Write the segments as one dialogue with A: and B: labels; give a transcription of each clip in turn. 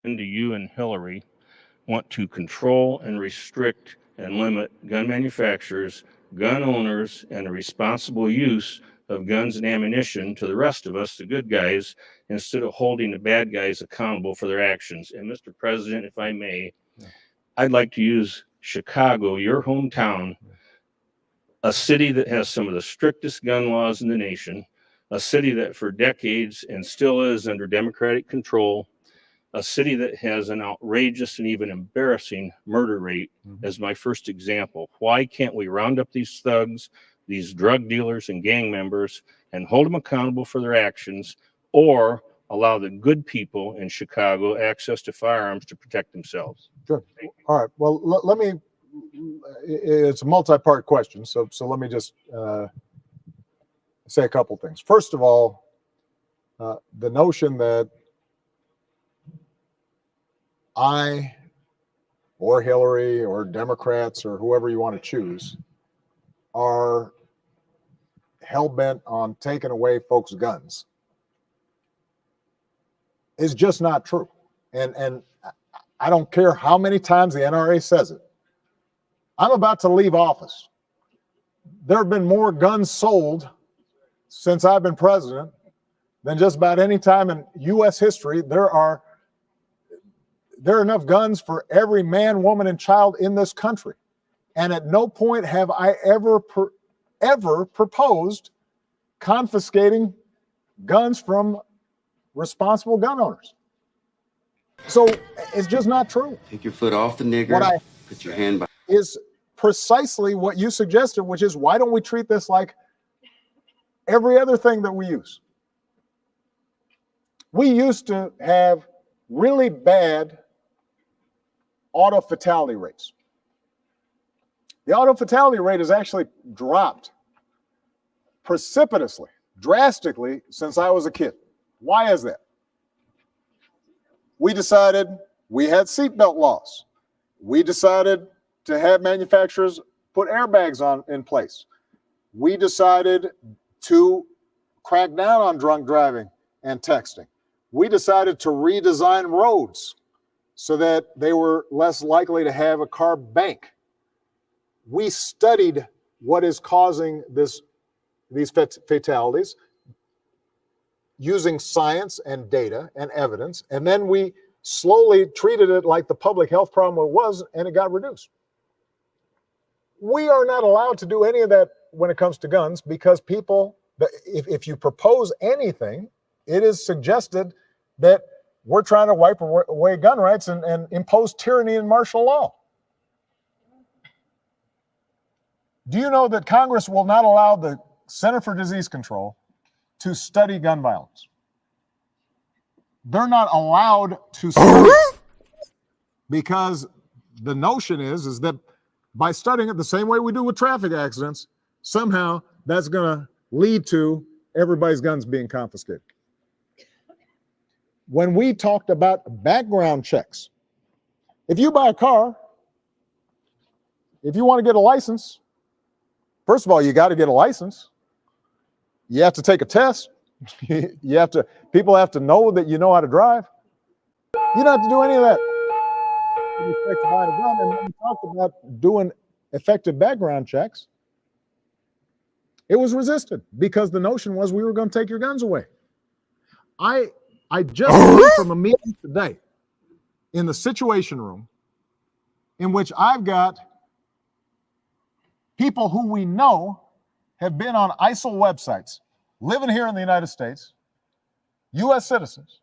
A: do you and Hillary want to control and restrict and limit gun manufacturers, gun owners, and the responsible use of guns and ammunition to the rest of us, the good guys, instead of holding the bad guys accountable for their actions? And Mr. President, if I may, I'd like to use Chicago, your hometown, a city that has some of the strictest gun laws in the nation, a city that for decades and still is under Democratic control, a city that has an outrageous and even embarrassing murder rate as my first example. Why can't we round up these thugs, these drug dealers and gang members, and hold them accountable for their actions, or allow the good people in Chicago access to firearms to protect themselves?
B: Good. All right. Well, let me, it's a multi-part question. So let me just say a couple things. First of all, the notion that I or Hillary or Democrats or whoever you want to choose are hell-bent on taking away folks' guns is just not true. And I don't care how many times the NRA says it. I'm about to leave office. There have been more guns sold since I've been president than just about any time in U.S. history. There are enough guns for every man, woman, and child in this country. And at no point have I ever proposed confiscating guns from responsible gun owners. So it's just not true.
C: Take your foot off the nigger, put your hand by.
B: Is precisely what you suggested, which is, why don't we treat this like every other thing that we use? We used to have really bad auto fatality rates. The auto fatality rate has actually dropped precipitously, drastically since I was a kid. Why is that? We decided we had seatbelt laws. We decided to have manufacturers put airbags in place. We decided to crack down on drunk driving and texting. We decided to redesign roads so that they were less likely to have a car bank. We studied what is causing these fatalities using science and data and evidence, and then we slowly treated it like the public health problem it was, and it got reduced. We are not allowed to do any of that when it comes to guns, because people, if you propose anything, it is suggested that we're trying to wipe away gun rights and impose tyranny and martial law. Do you know that Congress will not allow the Center for Disease Control to study gun violence? They're not allowed to study it, because the notion is that by studying it the same way we do with traffic accidents, somehow that's going to lead to everybody's guns being confiscated. When we talked about background checks, if you buy a car, if you want to get a license, first of all, you got to get a license. You have to take a test. People have to know that you know how to drive. You don't have to do any of that with respect to buying a gun. And when we talked about doing effective background checks, it was resisted because the notion was we were going to take your guns away. I just came from a meeting today in the Situation Room in which I've got people who we know have been on ISIL websites, living here in the United States, U.S. citizens,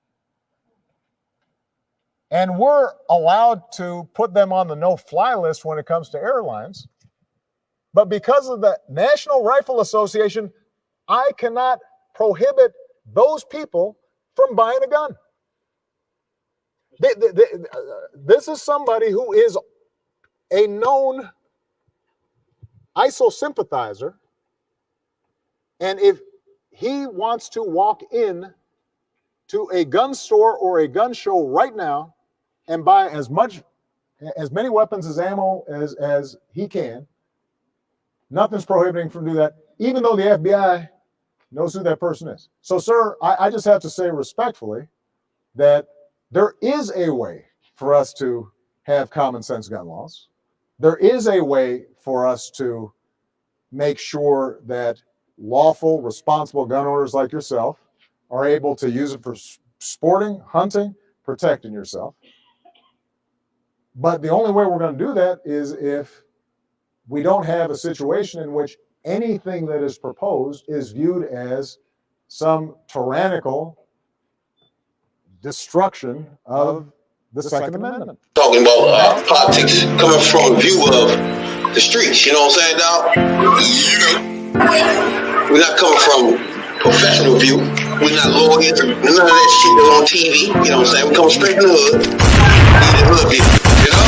B: and we're allowed to put them on the no-fly list when it comes to airlines. But because of the National Rifle Association, I cannot prohibit those people from buying a gun. This is somebody who is a known ISIL sympathizer, and if he wants to walk in to a gun store or a gun show right now and buy as many weapons as ammo as he can, nothing's prohibiting him from doing that, even though the FBI knows who that person is. So, sir, I just have to say respectfully that There is a way for us to have common sense gun laws. There is a way for us to make sure that lawful, responsible gun owners like yourself are able to use it for sporting, hunting, protecting yourself. But the only way we're going to do that is if we don't have a situation in which anything that is proposed is viewed as some tyrannical destruction of the Second Amendment.
D: Talking about politics coming from a view of the streets, you know what I'm saying, dog? We're not coming from professional view. We're not lawyers, none of that shit is on TV, you know what I'm saying? We come straight from the hood, the hood view, you know?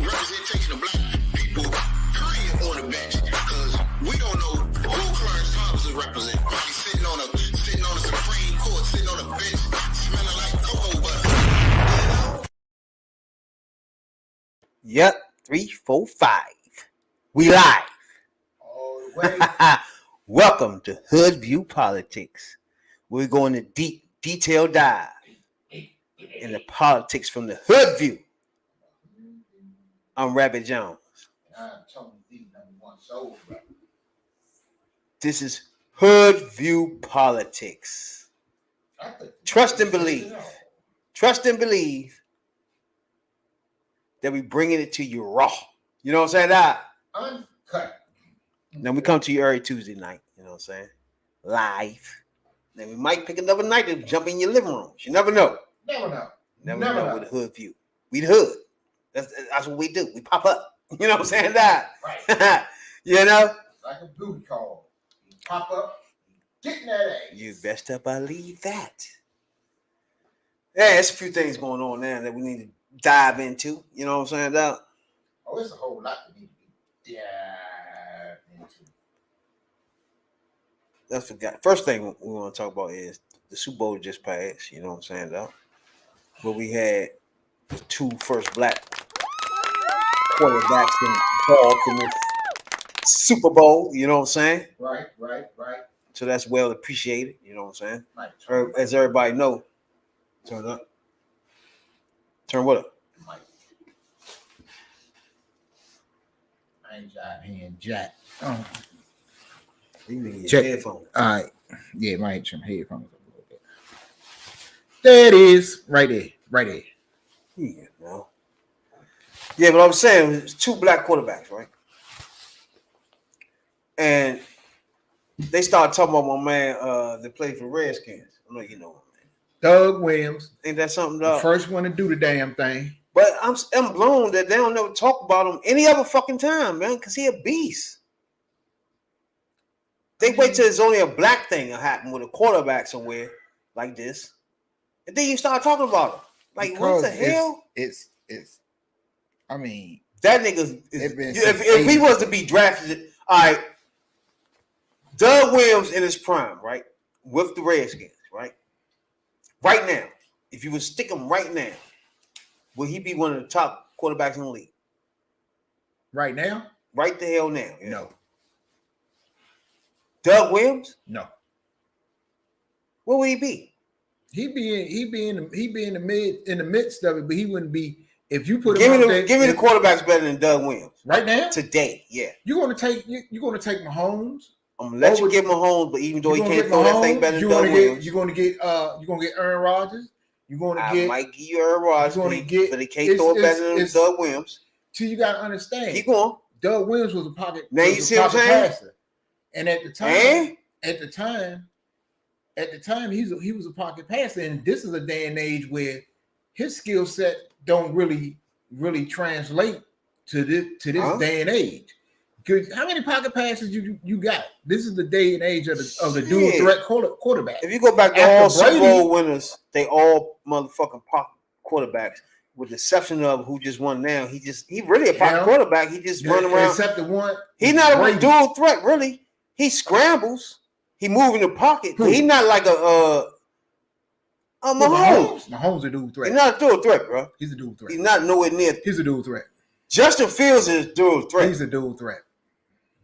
D: Representation of black people, period, on the bench, because we don't know who Clarence Thomas is representing. He's sitting on the Supreme Court, sitting on a bench, smelling like cocoa butter.
E: Yep, 3, 4, 5. We live.
F: All the way.
E: Welcome to Hoodviewpolitics. We're going to deep, detailed dive into politics from the hood view. I'm Rabbit Jones.
F: I'm Tony D, #1 soul brother.
E: This is Hoodviewpolitics. Trust and believe. Trust and believe that we bringing it to you raw. You know what I'm saying?
F: Uncut.
E: Then we come to you every Tuesday night. You know what I'm saying? Live. Then we might pick another night to jump in your living rooms. You never know.
F: Never know.
E: Never know with the hood view. We the hood. That's what we do. We pop up. You know what I'm saying? That.
F: Right.
E: You know?
F: Like a booty call. You pop up, get in that ass.
E: You best to believe that. Yeah, there's a few things going on now that we need to dive into. You know what I'm saying? That.
F: Oh, it's a whole lot to need to be dived into.
E: That's forgot. First thing we want to talk about is the Super Bowl just passed. You know what I'm saying? Though, where we had the two first black quarterbacks involved in the Super Bowl. You know what I'm saying?
F: Right.
E: So that's well appreciated. You know what I'm saying?
F: Right.
E: As everybody know, turn up. Turn what up?
F: Mike. I ain't hand jack. Oh.
E: You need your
F: Check.
E: headphones.
F: All right. Yeah, might turn headphones up a little bit. There it is. Right there.
E: Yeah, no. Yeah, but I'm saying it's two black quarterbacks, right? And they started talking about my man that played for Redskins. I know you know him, man.
F: Doug Williams.
E: Ain't that something,
F: The
E: dog?
F: first one to do the damn thing.
E: But I'm blown that they don't never talk about him any other fucking time, man, because he a beast. They wait till it's only a black thing to happen with a quarterback somewhere like this, and then you start talking about him. Like,
F: Because
E: what the hell?
F: It's. I mean,
E: That nigga
F: It's been
E: if
F: since
E: he was to be drafted, all right, Doug Williams in his prime, right, with the Redskins, right? Right now, if you would stick him right now, will he be one of the top quarterbacks in the league?
F: right now,
E: Right the hell now. Yeah.
F: no.
E: Doug Williams?
F: No.
E: Where would he be?
F: He'd be in the midst of it, but he wouldn't be if you put
E: Give
F: him
E: me
F: out
E: the
F: there.
E: give me the quarterbacks better than Doug Williams
F: right now.
E: today. Yeah,
F: You're gonna take Mahomes.
E: I'm gonna let you
F: Over-
E: get Mahomes, but even though he
F: You're gonna
E: can't
F: get
E: throw that thing
F: Mahomes,
E: better than
F: you're
E: Doug
F: gonna
E: Williams,
F: you're gonna get Aaron Rodgers. You're gonna
E: I
F: get.
E: might give you Aaron Rodgers,
F: you're gonna get-
E: but he can't throw it better than Doug Williams.
F: So you gotta understand.
E: Keep going.
F: Doug Williams was a pocket.
E: Now
F: was
E: you
F: a
E: see what I'm
F: pocket
E: saying?
F: passer. And at the time, he was a pocket passer, and this is a day and age where his skill set don't really translate to this day and age. Because how many pocket passes you got? This is the day and age of the dual threat quarterback.
E: If you go back to
F: After
E: all Super
F: Brady-
E: Bowl winners, they all motherfucking pocket quarterbacks, with the exception of who just won now. He really a pocket
F: Yeah.
E: quarterback. He just run around.
F: Except the one.
E: He's not a
F: Brady.
E: dual threat, really. He scrambles. He move in the pocket, but
F: Who?
E: he's not like a Mahomes.
F: Mahomes a dual threat.
E: He's not a dual threat, bro.
F: He's a dual threat.
E: He's not nowhere near.
F: He's a dual threat.
E: Justin Fields is a dual threat.
F: He's a dual threat.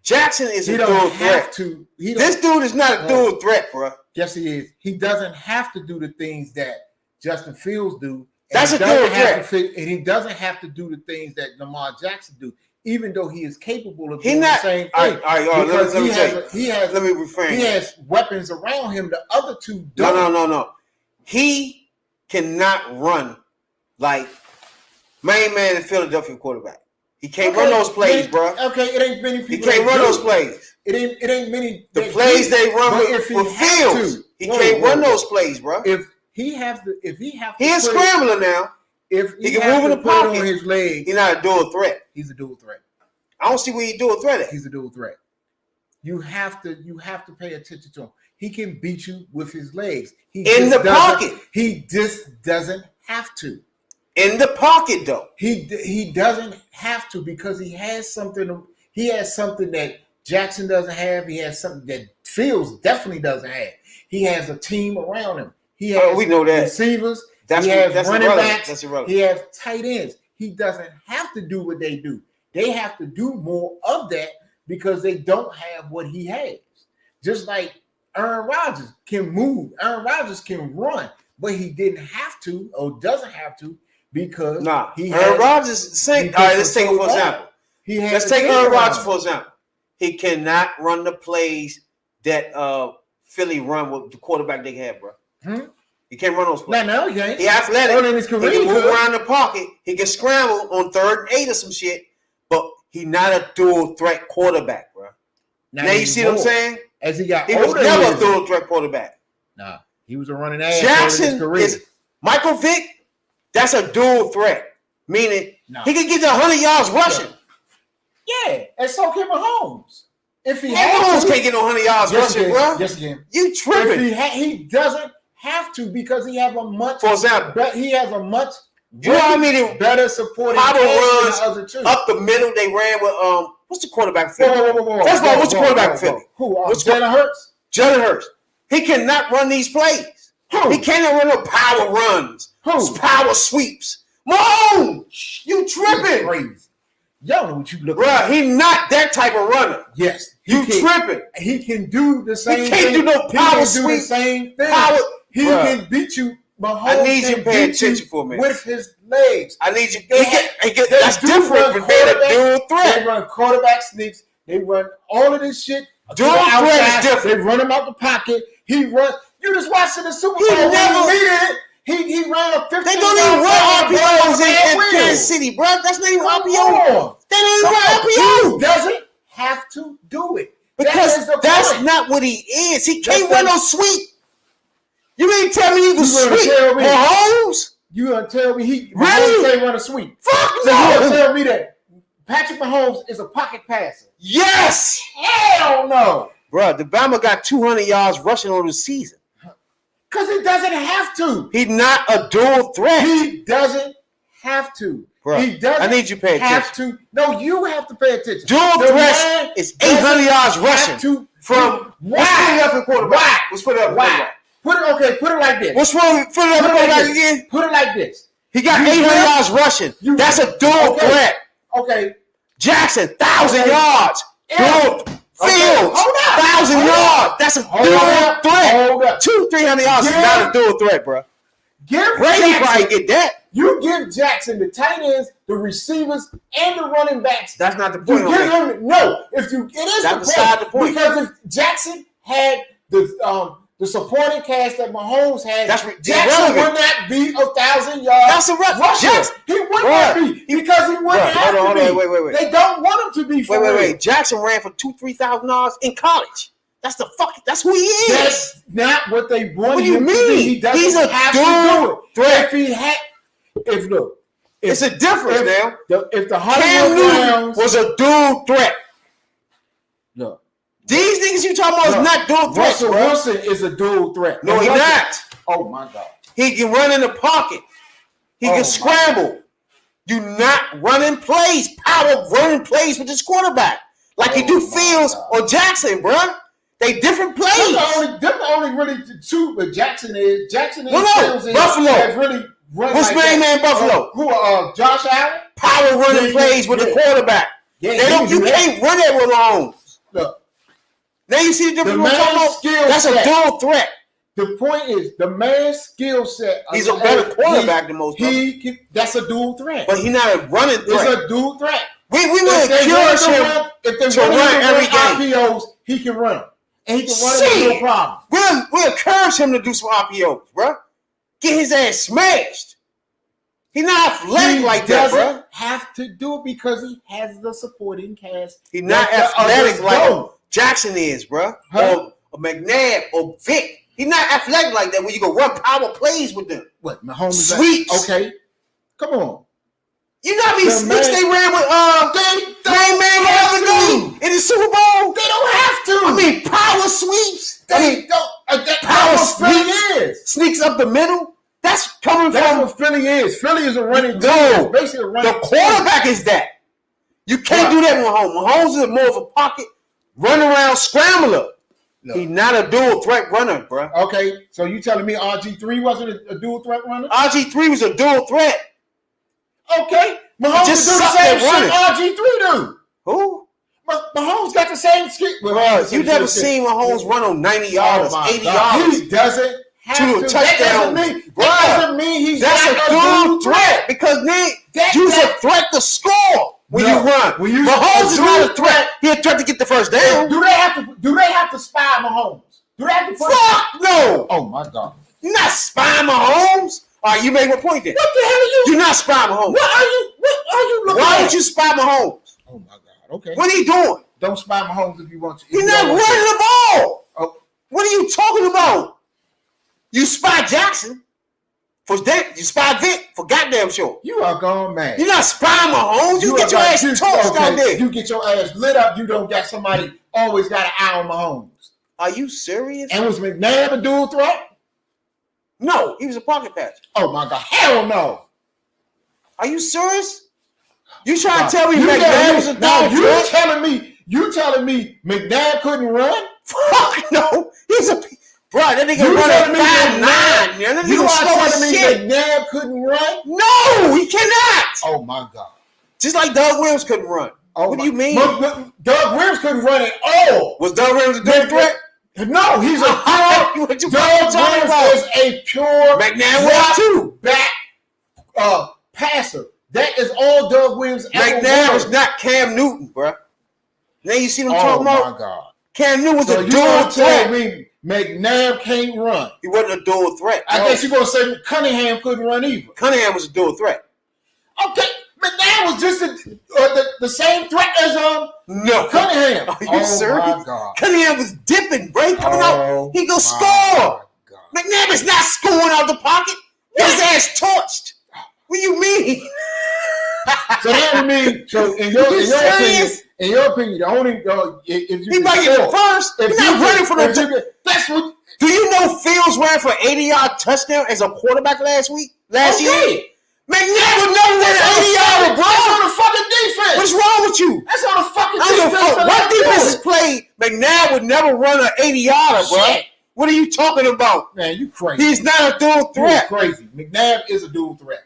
E: Jackson is
F: He
E: a
F: don't
E: dual
F: have
E: threat.
F: to.
E: This dude is not a dual threat, bro.
F: Yes, he is. He doesn't have to do the things that Justin Fields do.
E: That's a dual threat.
F: And he doesn't have to do the things that Lamar Jackson do, even though he is capable of
E: He
F: doing
E: not
F: the same thing.
E: all right,
F: Because
E: let me
F: let me
E: reframe.
F: He has weapons around him. The other two don't.
E: No. He cannot run like main man in Philadelphia quarterback. He can't run those plays, bro.
F: Okay, it ain't many people.
E: He can't run those plays.
F: It ain't many.
E: The plays they run with Fields. He can't run those plays, bro.
F: He is
E: scrambler now.
F: If
E: he can move in the pocket
F: on his legs,
E: he's not a dual threat.
F: He's a dual threat.
E: I don't see where he's dual threat at.
F: He's a dual threat. You have to pay attention to him. He can beat you with his legs.
E: In the pocket.
F: He just doesn't have to.
E: In the pocket, though.
F: He doesn't have to because he has something. He has something that Jackson doesn't have. He has something that Fields definitely doesn't have. He has a team around him. He has
E: we know that.
F: Receivers.
E: That's
F: running
E: irrelevant.
F: backs.
E: That's irrelevant.
F: He has tight ends. He doesn't have to do what they do. They have to do more of that because they don't have what he has. Just like Aaron Rodgers can move. Aaron Rodgers can run, but he didn't have to or doesn't have to because
E: Aaron Rodgers. All right, let's take it for example. Let's take Aaron Rodgers for example. He cannot run the plays that Philly run with the quarterback they have, bro. He can't run those plays.
F: No, he can't.
E: He athletic.
F: Early in his career,
E: he can move around the pocket. He can scramble on 3rd and 8 or some shit. But he's not a dual threat quarterback, bro. Now you see what I'm saying?
F: As he got
E: he
F: older,
E: was never a dual threat quarterback.
F: Nah, he was a running ass.
E: Jackson is Michael Vick. That's a dual threat, meaning he can get to 100 yards rushing.
F: Yeah, and so can Mahomes. If he
E: Mahomes can't get no 100 yards rushing, bro.
F: Yes, he can.
E: You tripping?
F: He doesn't have to because he has a much.
E: For example,
F: he has a much.
E: You know how many
F: better supporting
E: power runs
F: the other two.
E: Up the middle they ran with what's the quarterback for Philly?
F: Whoa.
E: First of all, what's the quarterback for Philly?
F: Who? Jalen Hurts.
E: Jalen Hurts. He cannot run these plays.
F: Who?
E: He cannot run no power runs.
F: Who?
E: Power sweeps. Mahomes, you tripping?
F: Crazy. Y'all know what you look
E: at. He not that type of runner.
F: Yes.
E: You tripping.
F: He can do the same thing.
E: He can't do no power sweep.
F: Do the same thing. He can beat you. Mahomes
E: I need you to pay attention for a minute.
F: With his legs.
E: I need you. That's different from being a dual threat.
F: They run quarterback sneaks. They run all of this shit.
E: Dual threat is different.
F: They run him out the pocket. He runs. You just watched in the Super Bowl. He ran a 15.
E: They don't even run RPOs in Kansas City, bro. That's not even RPO. They don't even run RPO.
F: He doesn't have to do it.
E: Because that's not what he is. He can't run no sweep. You mean tell me he can sweep Mahomes?
F: You gonna tell me he
E: really
F: can't run a sweep?
E: Fuck
F: so
E: no!
F: You gonna tell me that Patrick Mahomes is a pocket passer?
E: Yes!
F: Hell no!
E: Bro, the Bama got 200 yards rushing on the season.
F: Because he doesn't have to.
E: He's not a dual threat.
F: He doesn't have to.
E: Bro,
F: he doesn't
E: I need you to pay attention.
F: Have to. No, you have to pay attention.
E: Dual threat is 800 yards rushing from what's quarterback. What's for the other quarterback?
F: Put it like this.
E: What's wrong with the other quarterback again?
F: Put it like this.
E: He got 800 yards rushing. That's a dual threat.
F: Okay.
E: Jackson, 1,000 yards. Dual Fields, 1,000 yards. That's a dual threat. 200-300 yards is not a dual threat, bro. Brady probably get that.
F: You give Jackson the tight ends, the receivers, and the running backs.
E: That's not the point.
F: It is
E: the point.
F: Because if Jackson had the supporting cast that Mahomes had, Jackson would not be 1,000 yards.
E: That's irrelevant.
F: He would not be because he wouldn't have to be.
E: Wait.
F: They don't want him to be.
E: Wait. Jackson ran for 2,000-3,000 yards in college. That's who he is.
F: That's not what they want.
E: What do you mean?
F: He's a dual threat.
E: It's a difference now.
F: If the
E: Cam Newton was a dual threat.
F: Look.
E: These niggas you talking about is not dual threats,
F: Russell Wilson is a dual threat.
E: No, he's not.
F: Oh, my God.
E: He can run in the pocket. He can scramble. You not running plays. Power running plays with this quarterback. Like you do Fields or Jackson, bro. They different plays.
F: Them only really two, but Jackson is.
E: Buffalo.
F: Really
E: what's main man Buffalo?
F: Josh Allen?
E: Power running plays with the quarterback. You can't run that with Mahomes. Look. Now you see the difference. That's a dual threat.
F: The point is, the man's skill set.
E: He's a better quarterback than most.
F: That's a dual threat.
E: But he's not a running threat.
F: It's a dual threat.
E: We would encourage him to run every game.
F: RPOs, he can run them. And he can run them with no problem.
E: We'll encourage him to do some RPOs, bro. Get his ass smashed. He's not athletic like that, bro.
F: He doesn't have to do it because he has the supporting cast.
E: He's not athletic like Jackson is, bro. Or McNabb or Vic. He's not athletic like that when you go run power plays with them.
F: What, Mahomes?
E: Sweeps.
F: Okay. Come on.
E: You know how many sneaks they ran with in the Super Bowl?
F: They don't have to.
E: I mean, power sweeps.
F: They don't.
E: Power
F: sweeps.
E: Sneaks up the middle. That's coming
F: That's
E: from
F: what Philly is. Philly is a running team.
E: No.
F: Basically a running
E: the quarterback is that. You can't do that with Mahomes. Mahomes is more of a pocket, run around scrambler. No. He's not a dual threat runner, bro.
F: Okay, so you telling me RG3 wasn't a dual threat runner?
E: RG3 was a dual threat.
F: Okay, Mahomes just do the same shit RG3 do.
E: Who?
F: Mahomes got the same skill.
E: Bro, you never seen Mahomes run on 90 yards, 80 yards.
F: He doesn't have to.
E: Touchdown.
F: That doesn't mean he's
E: that's a dual threat because then you're a threat to score. When you run, Mahomes is not a threat. He's a threat to get the first down.
F: Do they have to spy Mahomes? Do they have to?
E: Fuck no!
F: Oh my God!
E: You're not spying Mahomes. All right, you make a point there.
F: What the hell are you?
E: You're not spying Mahomes.
F: What are you looking at?
E: Why would you spy Mahomes?
F: Oh my God! Okay.
E: What are you doing?
F: Don't spy Mahomes if you want to.
E: He's not running the ball. Oh. What are you talking about? You spy Jackson. For that, you spy Vic for goddamn sure.
F: You are gone mad.
E: You're not spying Mahomes. You get your ass tossed out there.
F: You get your ass lit up. You don't got somebody always got an eye on Mahomes.
E: Are you serious?
F: And was McNabb a dual threat?
E: No, he was a pocket passer.
F: Oh my God, hell no.
E: Are you serious? You trying to tell me McNabb was a dual threat?
F: You telling me McNabb couldn't run?
E: Fuck no. He's a bro, that nigga running 5'9".
F: You are telling me McNabb couldn't run?
E: No, he cannot.
F: Oh my God!
E: Just like Doug Williams couldn't run. What do you mean?
F: Doug Williams couldn't run at all.
E: Was Doug Williams a dual threat?
F: No, he's a pure. Doug Williams is a pure.
E: McNabb was too.
F: Back passer. That is all Doug Williams ever
E: McNabb was not Cam Newton, bro. Now you see what I'm talking about?
F: Oh my God!
E: Cam Newton was a dual threat.
F: Me McNabb can't run.
E: He wasn't a dual threat.
F: I guess you're gonna say Cunningham couldn't run either.
E: Cunningham was a dual threat.
F: Okay, McNabb was just the same threat as
E: no
F: Cunningham.
E: Are you serious?
F: My God.
E: Cunningham was dipping, bro. Coming out, he gonna score. God. McNabb is not scoring out the pocket. His ass torched. What do you mean?
F: So that mean in your opinion, the only if you
E: he might get the first. He's not running for the.
F: That's what.
E: Do you know Fields ran for 80-yard touchdown as a quarterback last year? McNabb would never run an 80-yard, bro.
F: That's on the fucking defense.
E: What's wrong with you?
F: That's on the fucking defense.
E: What defense is played? McNabb would never run an 80-yarder, bro.
F: Shit.
E: What are you talking about?
F: Man, you crazy.
E: He's not a dual threat.
F: You're crazy. McNabb is a dual threat.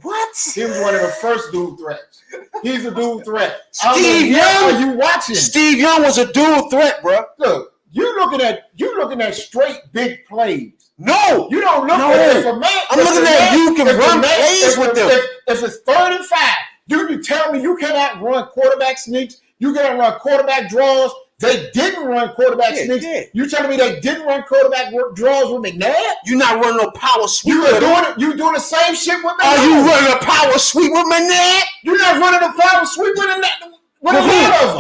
E: What?
F: He was one of the first dual threats. He's a dual threat.
E: Steve Young.
F: Are you watching?
E: Steve Young was a dual threat, bro.
F: Look, you looking at straight big plays.
E: No,
F: you don't look at it.
E: I'm looking at you can run plays with them.
F: If it's 3rd and 5, you can tell me you cannot run quarterback sneaks. You cannot run quarterback draws. They didn't run quarterback sneaks. You telling me they didn't run quarterback draws with McNabb?
E: You're not running no power sweep.
F: You doing the same shit with McNabb?
E: Are you running a power sweep with McNabb?
F: You're not running a power sweep with McNabb.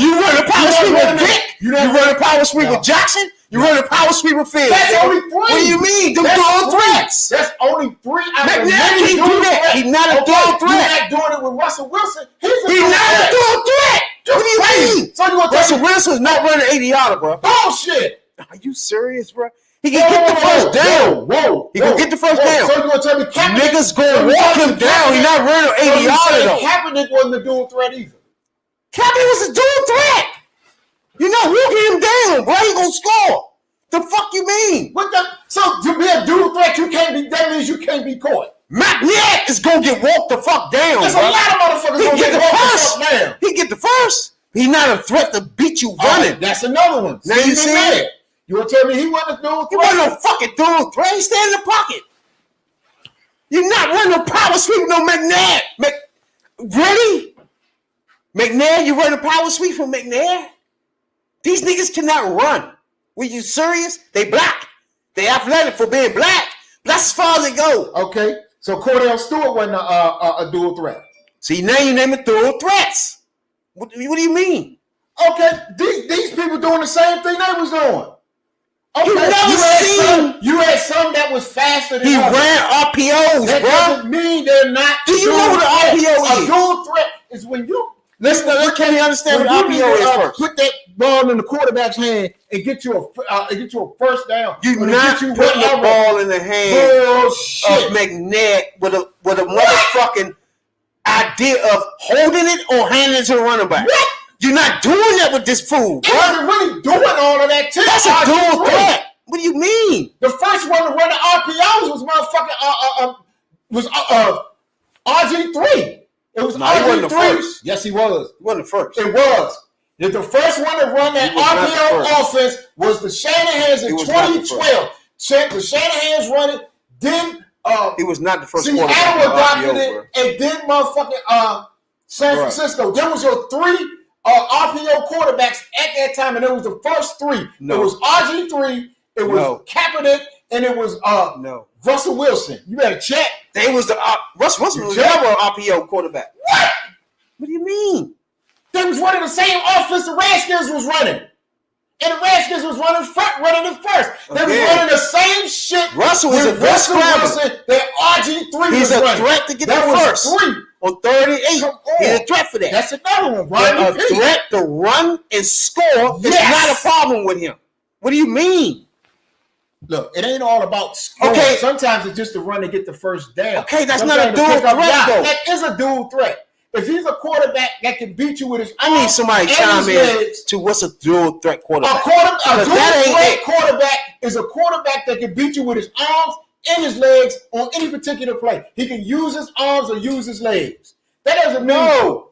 E: You run a power sweep with Vic. You run a power sweep with Jackson. You run a power sweep with Fields.
F: That's only 3.
E: What do you mean? Them dual threats.
F: That's only 3.
E: McNabb can't do that. He's not a dual threat.
F: You're not doing it with Russell Wilson.
E: He's not a dual threat. What do you mean?
F: So
E: Russell Wilson's not running 80-yarder, bro.
F: Bullshit.
E: Are you serious, bro? He can get the first down. He can get the first down.
F: So you gonna tell me
E: niggas gonna walk him down? He's not running 80-yarder though.
F: Kaepernick wasn't a dual threat either.
E: Kaepernick was a dual threat. You're not walking him down, bro. He gonna score. The fuck you mean?
F: So to be a dual threat, that means you can't be caught.
E: McNabb is gonna get walked the fuck down.
F: There's a lot of motherfuckers gonna get walked the fuck down.
E: He get the first. He's not a threat to beat you running.
F: That's another one.
E: Now you see it.
F: You want to tell me he wasn't a dual
E: He
F: threat?
E: wasn't no fucking dual threat. He stayed in the pocket. You're not running no power sweep with no McNair. Really? McNair, you run a power sweep from McNair? These niggas cannot run. Were you serious? They black. They athletic for being black. That's as far as it go.
F: Okay, so Cordell Stewart wasn't a dual threat.
E: See, now you name it dual threats. What do you mean?
F: Okay, these people doing the same thing they was doing. Okay,
E: You
F: had some that was faster than
E: he
F: others.
E: ran RPOs,
F: That
E: bro.
F: doesn't mean they're not.
E: Do you know what an RPO is?
F: A dual threat is when you.
E: Let's can you understand what RPO is first?
F: Put that ball in the quarterback's hand and get you a first down.
E: You're not putting the ball in the hand of McNair with a motherfucking idea of holding it or handing it to the running back.
F: What?
E: You're not doing that with this fool, bro.
F: He wasn't really doing all of that too.
E: That's a dual threat. What do you mean?
F: The first one to run the RPOs was RG3. It was
E: No, he wasn't the
F: RG3.
E: first.
F: Yes, he was.
E: He wasn't the first.
F: It was. The first one to run that RPO offense was the Shanahans in 2012. The Shanahans run it. Then
E: he was not the first.
F: Seattle adopted it, and then motherfucking San Francisco. There was your three RPO quarterbacks at that time, and it was the first three.
E: No.
F: It was RG3, it was Kaepernick, and it was Russell Wilson. You better check.
E: They was the Russell Wilson was never an RPO quarterback.
F: What?
E: What do you mean?
F: They was running the same offense the Redskins was running. And the Redskins was running it first. They was running the same shit.
E: Russell was a good scrambler.
F: That RG3
E: He's
F: was
E: a
F: running.
E: threat to get
F: That
E: the
F: was
E: first.
F: 3.
E: On 38. He's a threat for that.
F: That's another one,
E: But
F: Rodney
E: a
F: Peete.
E: threat to run and score is not a problem with him. What do you mean?
F: Look, it ain't all about scoring.
E: Okay.
F: Sometimes it's just to run and get the first down.
E: Okay, that's
F: Sometimes
E: not a dual threat, though.
F: That is a dual threat. If he's a quarterback that can beat you with his
E: I need somebody to chime in to what's a dual threat quarterback.
F: A dual threat quarterback is a quarterback that can beat you with his arms and his legs on any particular play. He can use his arms or use his legs. That doesn't mean.
E: No.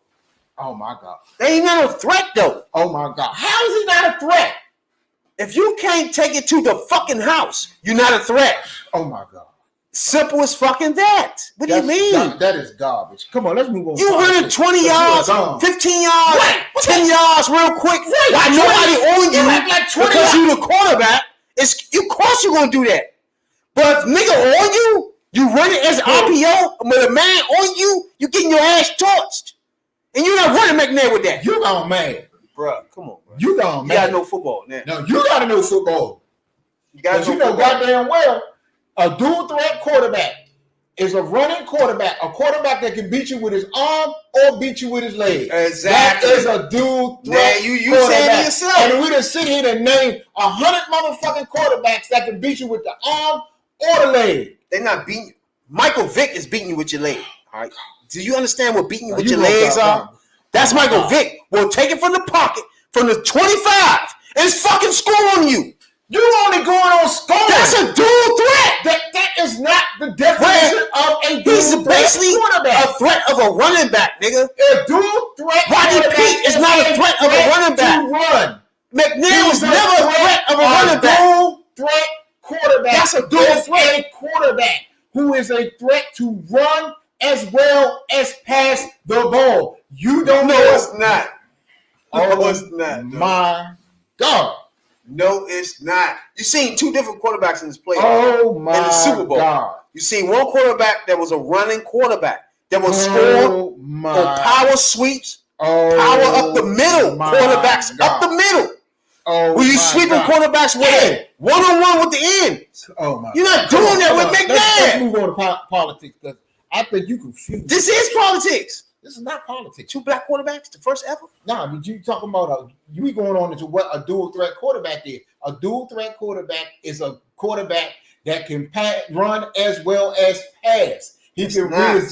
F: Oh my God.
E: They ain't not a threat though.
F: Oh my God. How is he not a threat?
E: If you can't take it to the fucking house, you're not a threat.
F: Oh my God.
E: Simple as fucking that. What do you mean?
F: That is garbage. Come on, let's move on.
E: You running 20 yards, 15 yards, 10 yards real quick. Why nobody on you?
F: Like 20
E: because you the quarterback. Of course you're going to do that. But if nigga on you, you run it as an RPO, with a man on you, you getting your ass torched. And you're not running McNair with that.
F: You gone mad.
E: Bro, come on, bro.
F: You gone mad.
E: You got to know football now.
F: No, you got to know football.
E: But
F: you know goddamn well, a dual threat quarterback is a running quarterback, a quarterback that can beat you with his arm or beat you with his leg.
E: Exactly.
F: That is a dual threat.
E: You said it yourself.
F: And we just sit here and name 100 motherfucking quarterbacks that can beat you with the arm or the leg.
E: They're not beating you. Michael Vick is beating you with your leg. All right. Do you understand what beating you with your legs are? That's Michael Vick. Will take it from the pocket, from the 25, and fucking score on you.
F: You only going on scoring.
E: That's a dual threat.
F: That is not the definition of a dual threat quarterback.
E: A threat of a running back, nigga.
F: A dual threat
E: Rodney Peete is not a threat of a running back.
F: Run.
E: McNair was never a threat of a running back.
F: Dual threat quarterback.
E: That's a dual threat.
F: A quarterback who is a threat to run as well as pass the ball. You don't know.
E: No, it's not. No, it's not.
F: My God.
E: No, it's not. You seen two different quarterbacks in this play.
F: Oh my
E: in the Super Bowl.
F: God.
E: You seen one quarterback that was a running quarterback that was scored on power sweeps, power up the middle, quarterbacks up the middle. Were you sweeping quarterbacks with one-on-one with the ends?
F: Oh my!
E: You're not doing that with McNair.
F: Let's move on to politics because I think you confused.
E: This is politics.
F: This is not politics.
E: Two black quarterbacks, the first ever.
F: Nah, but you talking about you going on into what a dual threat quarterback is. A dual threat quarterback is a quarterback that can run as well as pass. He is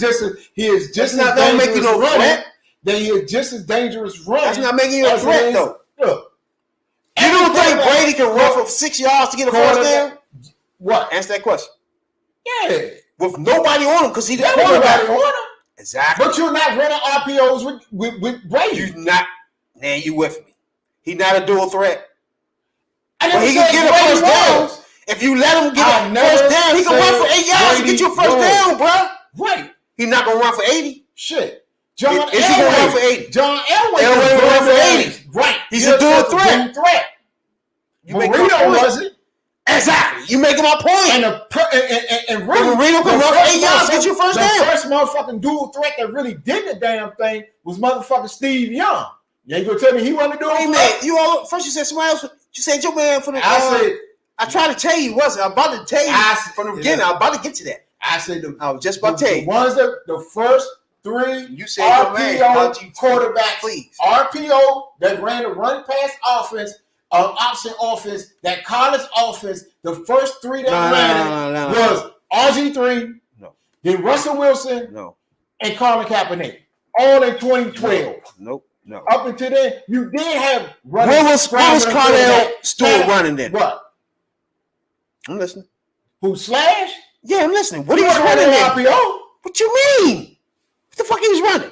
F: just as dangerous running. That he is just as dangerous running.
E: That's not making you a threat though.
F: Look,
E: you don't think Brady can run for 6 yards to get a first down?
F: What?
E: Answer that question.
F: Yeah.
E: With nobody on him because he's the quarterback.
F: Nobody on him.
E: Exactly.
F: But you're not running RPOs with Brady.
E: You not. Now you with me. He's not a dual threat. But he can get a first down. If you let him get a first down, he can run for 8 yards and get you a first down, bro.
F: Right.
E: He's not gonna run for 80.
F: Shit.
E: Is he gonna run for 80?
F: John Elway
E: will run for 80.
F: Right.
E: He's a dual threat.
F: Marino wasn't.
E: Exactly. You making my point.
F: And really,
E: Marino can run for 8 yards, get you first down.
F: The first motherfucking dual threat that really did the damn thing was motherfucking Steve Young. You ain't gonna tell me he wasn't a dual threat?
E: Man, you all first you said somebody else. You said your man for the. I tried to tell you, wasn't I'm about to tell you from the beginning. I'm about to get to that.
F: I said
E: I was just about to tell you.
F: The ones that the first 3
E: you said
F: RPO quarterbacks, please. RPO that ran the run pass offense, option offense, that college offense. The first 3 that ran it was RG3, then Russell Wilson, and Colin Kaepernick, all in 2012.
E: Nope.
F: Up until then, you did have running.
E: What was Cardell Stewart running then?
F: What?
E: I'm listening.
F: Who Slash?
E: Yeah, I'm listening. What he was running then?
F: RPO?
E: What you mean? What the fuck he was running?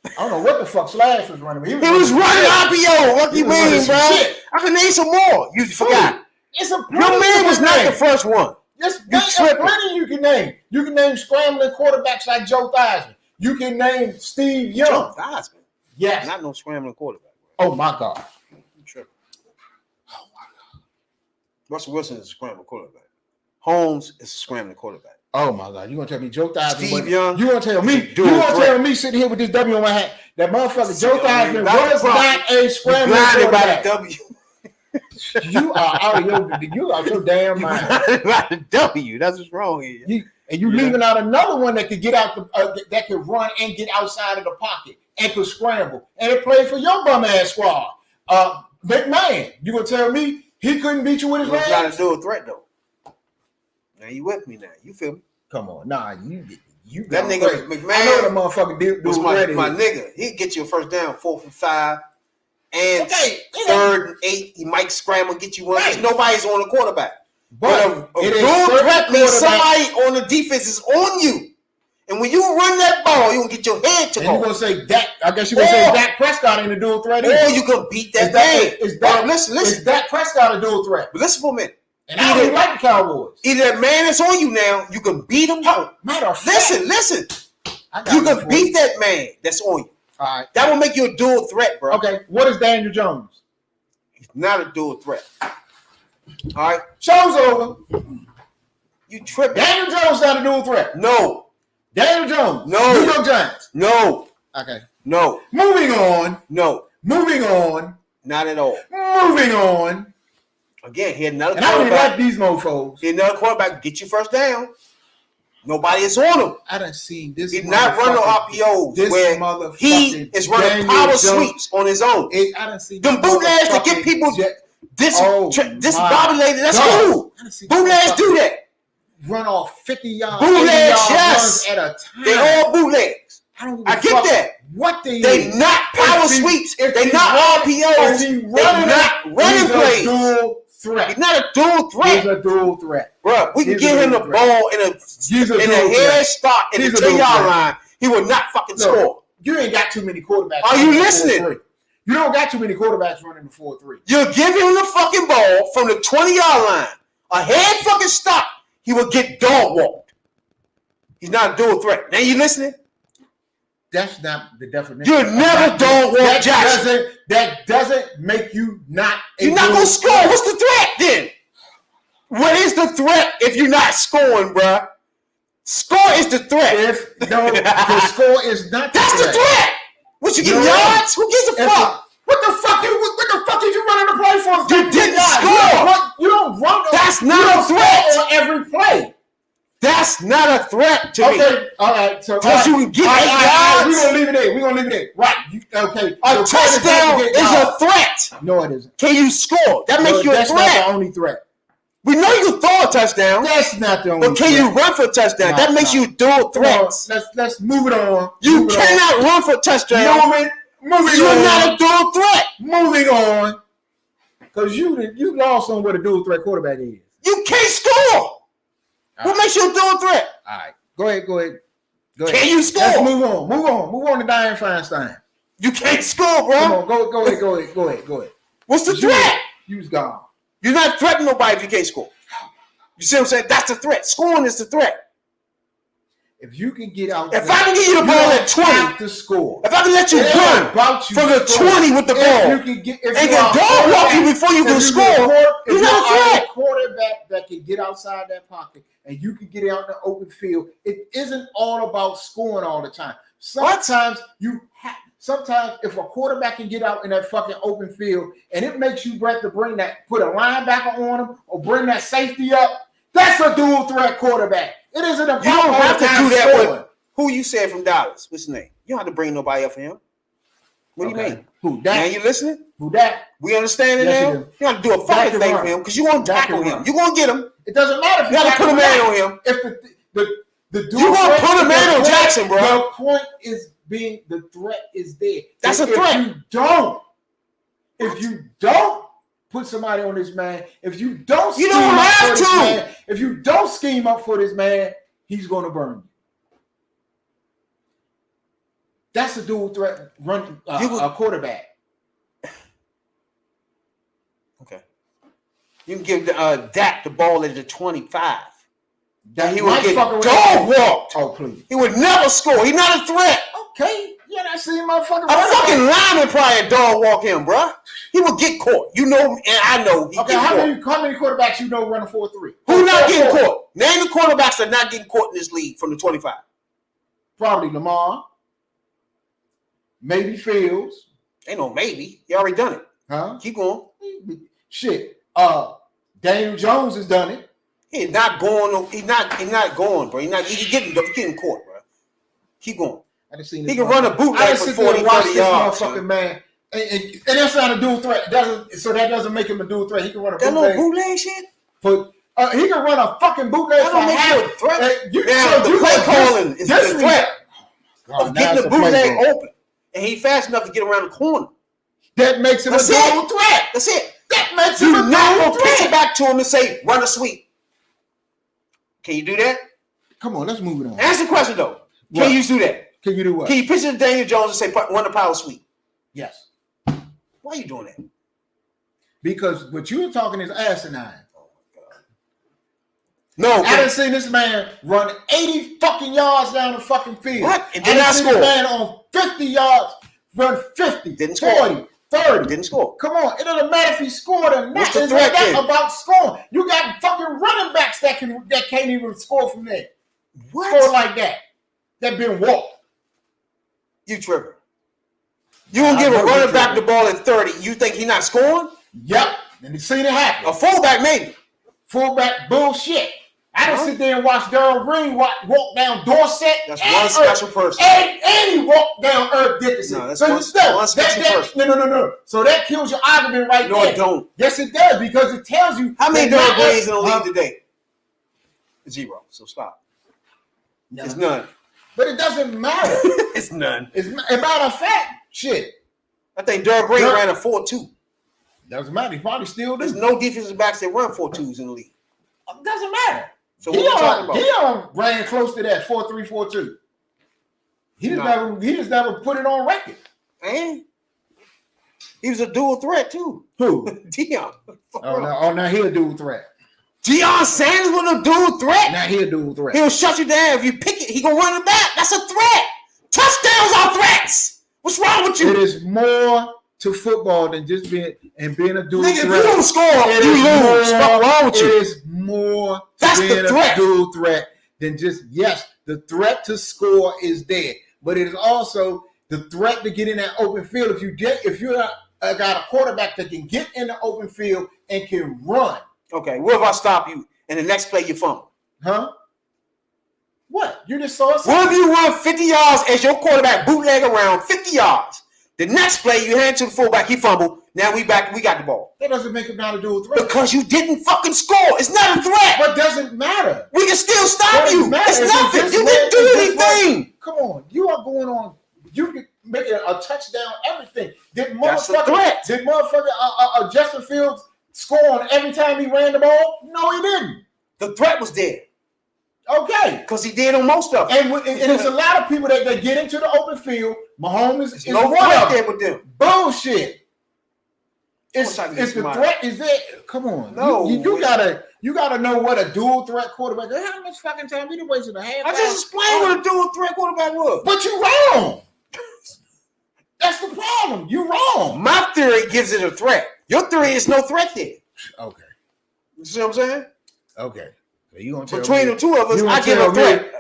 F: I don't know what the fuck Slash was running.
E: He was running RPO. What you mean, bro? I can name some more. You forgot. Your man was not the first one.
F: There's plenty you can name. You can name scrambling quarterbacks like Joe Theismann. You can name Steve Young.
E: Joe Theismann?
F: Yes.
E: Not no scrambling quarterback.
F: Oh, my God.
E: I'm tripping. Oh, my God. Russell Wilson is a scrambling quarterback. Holmes is a scrambling quarterback.
F: Oh, my God. You going to tell me Joe Theismann?
E: Steve Young?
F: You going to tell me sitting here with this W on my hat that motherfucker Joe Theismann was not a scrambling quarterback.
E: W.
F: You are out of your damn mind.
E: By the W. That's what's wrong here.
F: You leaving out another one that could get out that could run and get outside of the pocket and could scramble and it played for your bum ass squad. McMahon, you gonna tell me he couldn't beat you with his legs?
E: You gotta do a threat though. Now you with me now? You feel me?
F: Come on, nah, you
E: that nigga McMahon.
F: I know the motherfucking dude was
E: my nigga. He'd get you a first down, 4th and 5. And 3rd and 8, he might scramble, get you one. Right. Nobody's on the quarterback. But a dual threat means somebody on the defense is on you. And when you run that ball, you're going to get your head to go.
F: You're going to say Dak. I guess you're going to say Dak Prescott ain't a dual threat either.
E: Or you can beat that man. Listen.
F: Is Dak Prescott a dual threat?
E: But listen for a minute.
F: And I don't even like the Cowboys.
E: Either that man that's on you now, you can beat him.
F: Matter of fact.
E: Listen. You can beat that man that's on you.
F: All right.
E: That will make you a dual threat, bro.
F: Okay. What is Daniel Jones?
E: He's not a dual threat. All right.
F: Show's over.
E: You tripping.
F: Daniel Jones not a dual threat.
E: No.
F: Daniel Jones.
E: No.
F: New York Giants.
E: No.
F: Okay.
E: No.
F: Moving on.
E: No.
F: Moving on.
E: Not at all.
F: Moving on.
E: Again, he had another
F: quarterback. And I don't like these mofos.
E: He had another quarterback get you first down. Nobody is on him.
F: I done seen this.
E: He's not running no RPOs where he is running power sweeps on his own.
F: I done seen
E: them bootlegs to get people discombobulated. That's cool. Bootlegs do that.
F: Run off 50 yards.
E: Bootlegs, yes.
F: At a time.
E: They all bootlegs. I get that.
F: What
E: they not power sweeps. They not RPOs. They not running plays.
F: Threat.
E: He's not a dual threat.
F: He's a dual threat.
E: Bro, we can get him the ball in a head start in the 10-yard line. He will not fucking score.
F: You ain't got too many quarterbacks.
E: Are you listening?
F: You don't got too many quarterbacks running the 4-3.
E: You give him the fucking ball from the 20-yard line. A head fucking stop. He will get dog walked. He's not a dual threat. Now you listening?
F: That's not the definition.
E: You're never dog walk Jackson.
F: That doesn't make you not.
E: You're not gonna score. What's the threat then? What is the threat if you're not scoring, bruh? Score is the threat.
F: The score is not.
E: That's the threat. What you get yards? Who gives a fuck?
F: What the fuck did you running the play for?
E: You didn't score.
F: You don't run.
E: That's not a threat
F: on every play.
E: That's not a threat to me.
F: Okay, all right. So
E: because you can get 8 yards.
F: We're gonna leave it there. We're gonna leave it there. Right. Okay.
E: A touchdown is a threat.
F: No, it isn't.
E: Can you score? That makes you a threat.
F: That's not the only threat.
E: We know you can throw a touchdown.
F: That's not the only
E: threat. But can you run for a touchdown? That makes you dual threats.
F: Let's move it on.
E: You cannot run for a touchdown.
F: Moving on.
E: You're not a dual threat.
F: Moving on. Because you lost on what a dual threat quarterback is.
E: You can't score. What makes you a dual threat?
F: All right. Go ahead.
E: Can you score?
F: Let's move on to Dianne Feinstein.
E: You can't score, bro.
F: Come on, go ahead. What's
E: the threat?
F: You was gone.
E: You're not threatening nobody if you can't score. You see what I'm saying? That's the threat. Scoring is the threat.
F: If you can get out,
E: if I can get you the ball at 20,
F: to score.
E: If I can let you run from the 20 with the ball, and can dog walk you before you can score, you're not a threat.
F: Quarterback that can get outside that pocket and you can get out in the open field. It isn't all about scoring all the time. Sometimes Sometimes if a quarterback can get out in that fucking open field and it makes you have to bring that, put a linebacker on him or bring that safety up, that's a dual threat quarterback. It isn't about
E: you don't have to do that with who you said from Dallas. What's his name? You don't have to bring nobody up for him. What do you mean?
F: Who that?
E: Now you listening?
F: Who that?
E: We understand it now? You don't have to do a fucking thing for him because you want to tackle him. You're going to get him.
F: It doesn't matter if
E: you got to put a man on him.
F: If the
E: you going to put a man on Jackson, bro.
F: The point is being the threat is there.
E: That's a threat.
F: If you don't put somebody on this man, if you don't if you don't scheme up for this man, he's going to burn you. That's a dual threat run a quarterback.
E: Okay. You can give Dak the ball at the 25. That he would get dog walked.
F: Oh, please.
E: He would never score. He's not a threat.
F: Okay. Yeah, I see motherfucker.
E: A fucking lineman probably dog walk him, bro. He would get caught. You know, and I know.
F: Okay, how many quarterbacks you know running 4-3?
E: Who not getting caught? Name the quarterbacks that are not getting caught in this league from the 25.
F: Probably Lamar. Maybe Fields.
E: Ain't no maybe. He already done it.
F: Huh?
E: Keep going.
F: Shit. Daniel Jones has done it.
E: He's not going. He's not going, bro. He's getting caught, bro. Keep going.
F: I just seen
E: he can run a bootleg for 40, 30 yards.
F: Motherfucking man. And that's not a dual threat. So that doesn't make him a dual threat. He can run a bootleg.
E: That little bootleg shit?
F: He can run a fucking bootleg.
E: That don't make you a threat. Now, the play calling is the threat of getting the bootleg open. And he's fast enough to get around the corner.
F: That makes him a dual threat.
E: That's it.
F: That makes him a dual threat.
E: You're not going to pitch it back to him and say, run a sweep. Can you do that?
F: Come on, let's move it on.
E: Answer the question, though. Can you do that?
F: Can you do what?
E: Can you pitch it to Daniel Jones and say, run a power sweep?
F: Yes.
E: Why are you doing that?
F: Because what you're talking is asinine.
E: Oh, my God. No.
F: I done seen this man run 80 fucking yards down the fucking field.
E: What? And did not score.
F: This man on 50 yards run 50,
E: didn't
F: 40,
E: score.
F: 30.
E: Didn't score.
F: Come on. It doesn't matter if he scored or not.
E: What's the
F: It's
E: threat
F: not about scoring. You got fucking running backs that can't even score from there.
E: What?
F: Score like that. That been walked.
E: You tripping. You gonna give a running back the ball at 30. You think he not scoring?
F: Yep. And you seen it happen.
E: A fullback maybe.
F: Fullback bullshit. I didn't sit there and watch Darryl Green walk down Dorsett.
E: That's one special person.
F: And he walked down Irv Dickinson.
E: No, that's one special person.
F: No. So that kills your argument right there.
E: No, it don't.
F: Yes, it does, because it tells you.
E: How many Darryl Greens in the league today? 0. So stop.
F: No.
E: It's none.
F: But it doesn't matter.
E: It's none.
F: As a matter of fact, shit.
E: I think Darryl Green ran a 4.2.
F: Doesn't matter. He probably still does.
E: There's no defensive backs that run 4.2s in the league.
F: Doesn't matter.
E: So what are you talking about?
F: Dion ran close to that 4.3, 4.2. He just never put it on record.
E: And he was a dual threat too.
F: Who?
E: Dion.
F: Now he a dual threat.
E: Deion Sanders was a dual threat.
F: Now he a dual threat.
E: He'll shut you down if you pick it. He gonna run it back. That's a threat. Touchdowns are threats. What's wrong with you?
F: It is more to football than just being a dual threat.
E: If you don't score, you lose. What's wrong with you?
F: It is more to being a dual threat than just, yes, the threat to score is there, but it is also the threat to get in that open field. If you got a quarterback that can get in the open field and can run.
E: Okay, what if I stop you and the next play you fumble?
F: Huh? What? You just saw us.
E: What if you run 50 yards as your quarterback bootleg around 50 yards? The next play you hand to the fullback, he fumbled. Now we got the ball.
F: That doesn't make him not a dual threat.
E: Because you didn't fucking score. It's not a threat.
F: But it doesn't matter.
E: We can still stop you. It's nothing. You didn't do anything.
F: Come on. You are going on. You can make it a touchdown, everything. Did Justin Fields score on every time he ran the ball? No, he didn't.
E: The threat was there.
F: Okay.
E: Because he did on most of it.
F: And it's a lot of people that get into the open field. Mahomes is
E: no
F: one
E: threat
F: of
E: there with them.
F: Bullshit. If the threat is there, come on. No, you gotta know what a dual threat quarterback is. How much fucking time we done wasted a half?
E: I just explained what a dual threat quarterback was.
F: But you wrong. That's the problem. You wrong.
E: My theory gives it a threat. Your theory is no threat there.
F: Okay.
E: You see what I'm saying?
F: Okay. So you gonna tell
E: between
F: me,
E: the two of us, I give a threat.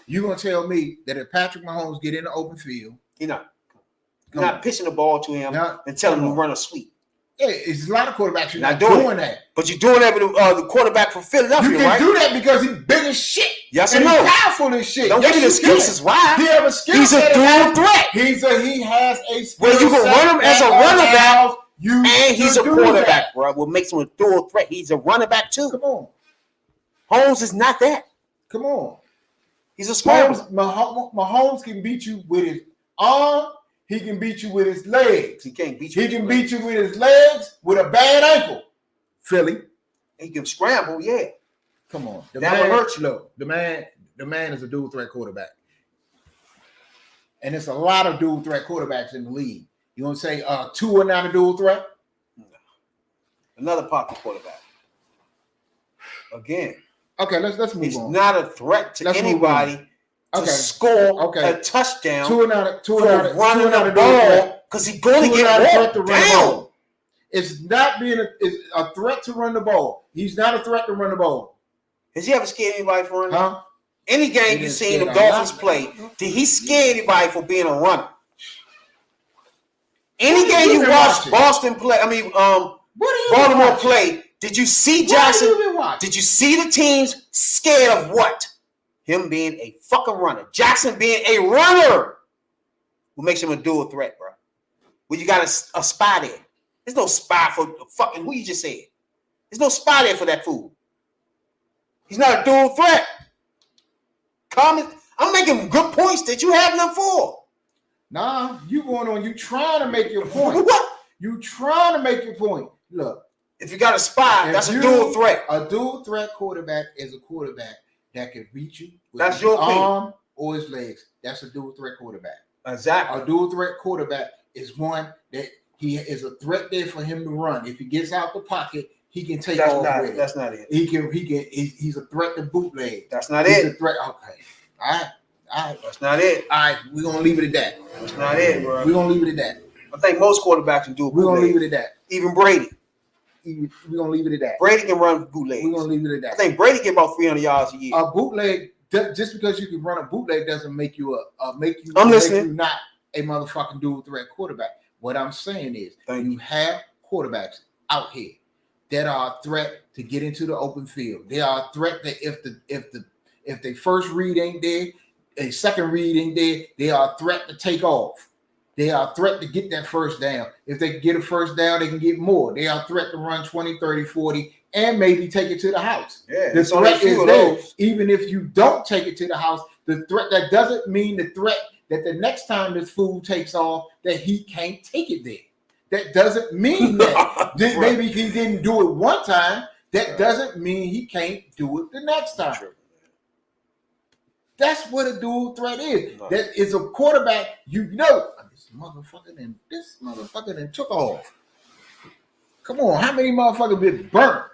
F: You gonna tell me that if Patrick Mahomes get in the open field,
E: you're not pitching the ball to him and telling him to run a sweep.
F: Yeah, it's a lot of quarterbacks you're not doing that.
E: But you're doing that with the quarterback from Philadelphia,
F: right? You can do that because he's big as shit.
E: Yes, and no.
F: He's powerful as shit.
E: Don't give me excuses. Why?
F: He have a skill.
E: He's a dual threat.
F: He has a skill.
E: Well, you can run him as a running back, and he's a quarterback, bro. What makes him a dual threat? He's a running back too.
F: Come on.
E: Holmes is not that.
F: Come on.
E: He's a scrambler.
F: Mahomes can beat you with his arm. He can beat you with his legs.
E: He can't beat you.
F: He can beat you with his legs with a bad ankle. Philly.
E: He can scramble, yeah.
F: Come on.
E: That would hurt you.
F: Look, the man is a dual threat quarterback. And it's a lot of dual threat quarterbacks in the league. You want to say Tua not a dual threat?
E: No. Another pocket quarterback. Again.
F: Okay, let's move on.
E: He's not a threat to anybody to score a touchdown for running the ball because he's going to get walked down.
F: It's not being a threat to run the ball. He's not a threat to run the ball.
E: Has he ever scared anybody for running? Huh? Any game you've seen the Dolphins play, did he scare anybody for being a runner? Any game you watched Boston play, Baltimore play, did you see Jackson? Did you see the teams scared of what? Him being a fucking runner. Jackson being a runner. What makes him a dual threat, bro? Well, you got a spy there. There's no spy for fucking who you just said. There's no spy there for that fool. He's not a dual threat. I'm making good points that you have none for.
F: Nah, you going on. You trying to make your point.
E: What?
F: You trying to make your point. Look.
E: If you got a spy, that's a dual threat.
F: A dual threat quarterback is a quarterback that can beat you with
E: his
F: arm or his legs. That's a dual threat quarterback.
E: Exactly.
F: A dual threat quarterback is one that he is a threat there for him to run. If he gets out the pocket, he can take off with it.
E: That's not it.
F: He's a threat to bootleg.
E: That's not it.
F: He's a threat. Okay. All right.
E: That's not it.
F: All right. We're gonna leave it at that.
E: That's not it, bro.
F: We're gonna leave it at that.
E: I think most quarterbacks can do a bootleg.
F: We're gonna leave it at that.
E: Even Brady.
F: We're gonna leave it at that.
E: Brady can run bootlegs.
F: We're gonna leave it at that.
E: I think Brady get about 300 yards a year.
F: A bootleg, just because you can run a bootleg doesn't make you make you not a motherfucking dual threat quarterback. What I'm saying is you have quarterbacks out here that are a threat to get into the open field. They are a threat that if the first read ain't there, a second read ain't there, they are a threat to take off. They are a threat to get that first down. If they get a first down, they can get more. They are a threat to run 20, 30, 40, and maybe take it to the house.
E: Yeah,
F: the threat is there. Even if you don't take it to the house, the threat, that doesn't mean the threat that the next time this fool takes off, that he can't take it there. That doesn't mean that. Maybe he didn't do it one time. That doesn't mean he can't do it the next time. True. That's what a dual threat is. No. That is a quarterback, this motherfucker then took off. Come on, how many motherfuckers been burnt?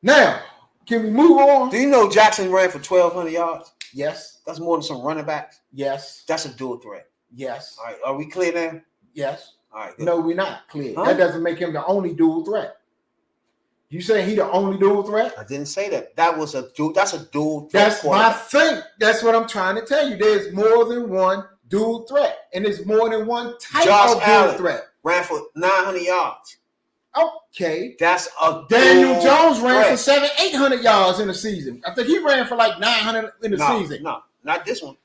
F: Now, can we move on?
E: Do you know Jackson ran for 1,200 yards?
F: Yes.
E: That's more than some running backs?
F: Yes.
E: That's a dual threat.
F: Yes.
E: All right, are we clear now?
F: Yes.
E: All right. Good.
F: No, we're not clear. Huh? That doesn't make him the only dual threat. You saying he the only dual threat?
E: I didn't say that. That's a dual threat.
F: That's my thing. That's what I'm trying to tell you. There's more than one dual threat, and there's more than one type of dual threat.
E: Ran for 900 yards.
F: Okay.
E: That's a
F: Daniel Jones ran for 700-800 yards in the season. I think he ran for like 900 in the season.
E: No, not this one.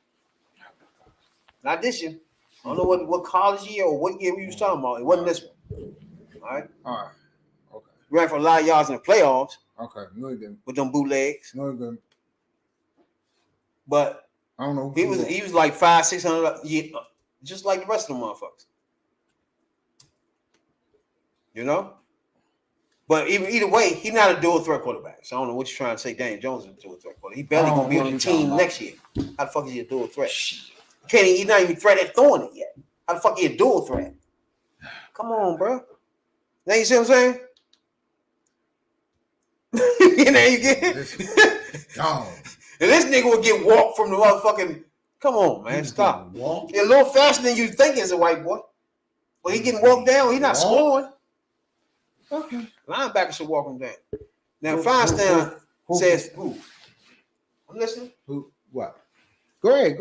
E: Not this year. I don't know what college year or what year we was talking about. It wasn't this one. All right. Okay. He ran for a lot of yards in the playoffs.
F: Okay. No, he didn't.
E: With them bootlegs.
F: No, he didn't.
E: But
F: I don't know.
E: He was like 500-600 just like the rest of them motherfuckers. You know? But either way, he's not a dual threat quarterback. So I don't know what you're trying to say. Daniel Jones is a dual threat quarterback. He barely gonna be on the team next year. How the fuck is he a dual threat? He's not even threat at throwing it yet. How the fuck is he a dual threat? Come on, bro. Now you see what I'm saying? You know, you get
F: Gone.
E: and this nigga will get walked from the motherfucking. Come on, man, stop. You're a little faster than you think as a white boy. But he getting walked down. He's not scoring.
F: Okay.
E: Linebacker should walk him down. Now, Feinstein says, "Who? I'm listening.
F: Who? What? Go ahead.